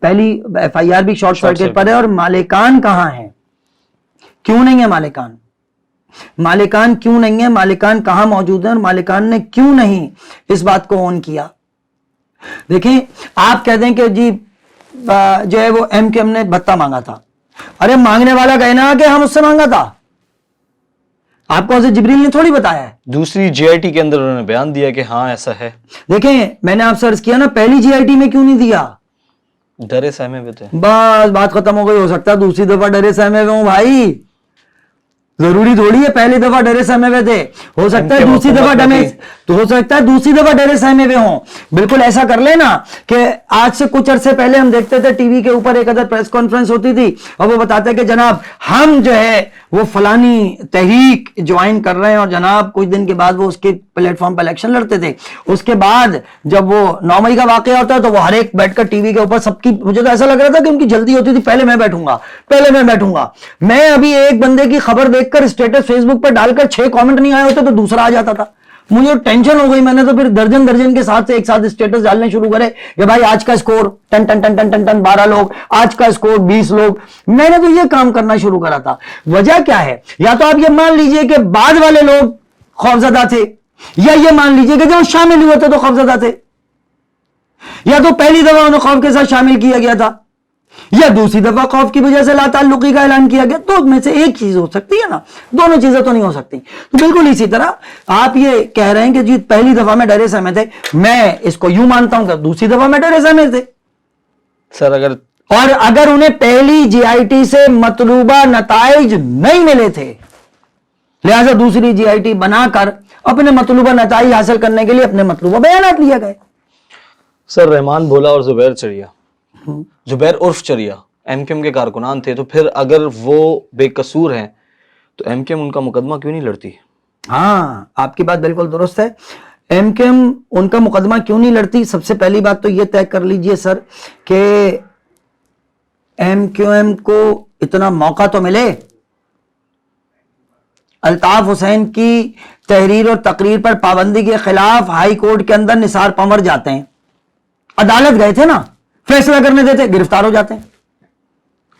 پہلی ایف آئی آر بھی شارٹ سرکٹ پر ہے. اور مالکان کہاں ہیں؟ کیوں نہیں ہے مالکان؟ مالکان کیوں نہیں ہے؟ مالکان کہاں موجود ہیں؟ اور مالکان نے کیوں نہیں اس بات کو اون کیا؟ دیکھیں، آپ کہہ دیں کہ جی جو ہے وہ ایم کیو ایم نے بھتہ مانگا تھا. ارے مانگنے والا کہنا کہ ہم اس سے مانگا تھا، آپ کو حضرت جبریل نے تھوڑی بتایا ہے. دوسری جی آئی ٹی کے اندر انہوں نے بیان دیا کہ ہاں ایسا ہے. دیکھیں میں نے آپ سے عرض کیا نا، پہلی جی آئی ٹی میں کیوں نہیں دیا؟ ڈرے سہمے ہوئے تھے. بس بات ختم ہو گئی. ہو سکتا ہے دوسری دفعہ ڈرے سہمے ہوئے ہوں بھائی، ضروری تھوڑی ہے پہلی دفعہ ڈرے سہمے ہوئے تھے. ہو سکتا ہے دوسری دفعہ ڈرے سہمے ہوئے ہوں. بالکل ایسا کر لینا کہ آج سے کچھ عرصے پہلے ہم دیکھتے تھے ٹی وی کے اوپر ایک ادھر پریس کانفرنس ہوتی تھی اور وہ بتاتے کہ جناب ہم جو ہے وہ فلانی تحریک جوائن کر رہے ہیں، اور جناب کچھ دن کے بعد وہ اس کے پلیٹ فارم پر الیکشن لڑتے تھے. اس کے بعد جب وہ 9 مئی کا واقعہ ہوتا ہے تو وہ ہر ایک بیٹھ کر ٹی وی کے اوپر سب کی، مجھے تو ایسا لگ رہا تھا کہ ان کی جلدی ہوتی تھی، پہلے میں بیٹھوں گا. میں ابھی ایک بندے کی خبر دیکھ کر اسٹیٹس فیس بک پر ڈال کر 6 کامنٹ نہیں آئے ہوتے تو دوسرا آ جاتا تھا. مجھے ٹینشن ہو گئی. میں نے تو پھر درجن کے ساتھ ایک ساتھ اسٹیٹس ڈالنے شروع کرے کہ بھائی آج کا اسکور ٹن 12 لوگ، آج کا اسکور 20 لوگ. میں نے تو یہ کام کرنا شروع کرا تھا. وجہ کیا ہے؟ یا تو آپ یہ مان لیجئے کہ بعد والے لوگ خوفزدہ تھے، یا یہ مان لیجئے کہ جو شامل ہوئے تھے تو خوفزدہ تھے، یا تو پہلی دفعہ انہیں خوف کے ساتھ شامل کیا گیا تھا، یا دوسری دفعہ خوف کی وجہ سے لا تعلقی کا اعلان کیا گیا. تو میں سے ایک چیز ہو سکتی ہے نا، دونوں چیزیں تو نہیں ہو سکتی. تو بالکل اسی طرح آپ یہ کہہ رہے ہیں کہ جی پہلی دفعہ میں ڈرے سہمے تھے، میں اس کو یوں مانتا ہوں کہ دوسری دفعہ میں ڈرے سہمے تھے. سر اگر انہیں پہلی جی آئی ٹی سے مطلوبہ نتائج نہیں ملے تھے، لہذا دوسری جی آئی ٹی بنا کر اپنے مطلوبہ نتائج حاصل کرنے کے لیے اپنے مطلوبہ بیانات لیا گئے. سر رحمان بھولا اور زبیر عرف چریا ایم کیو ایم کے کارکنان تھے، تو پھر اگر وہ بے قصور ہیں تو ایم کیو ایم ان کا مقدمہ کیوں نہیں لڑتی؟ ہاں آپ کی بات بالکل درست ہے. ایم کیو ایم ان کا مقدمہ کیوں نہیں لڑتی؟ سب سے پہلی بات تو یہ طے کر لیجئے سر کہ ایم کیو ایم کو اتنا موقع تو ملے. الطاف حسین کی تحریر اور تقریر پر پابندی کے خلاف ہائی کورٹ کے اندر نثار پنور جاتے ہیں، عدالت گئے تھے نا، فیصلہ کرنے دیتے، گرفتار ہو جاتے ہیں.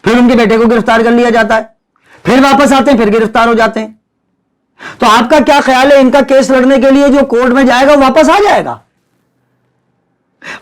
پھر ان کے بیٹے کو گرفتار کر لیا جاتا ہے، پھر واپس آتے ہیں، پھر گرفتار ہو جاتے ہیں. تو آپ کا کیا خیال ہے ان کا کیس لڑنے کے لیے جو کورٹ میں جائے گا واپس آ جائے گا؟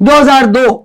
2002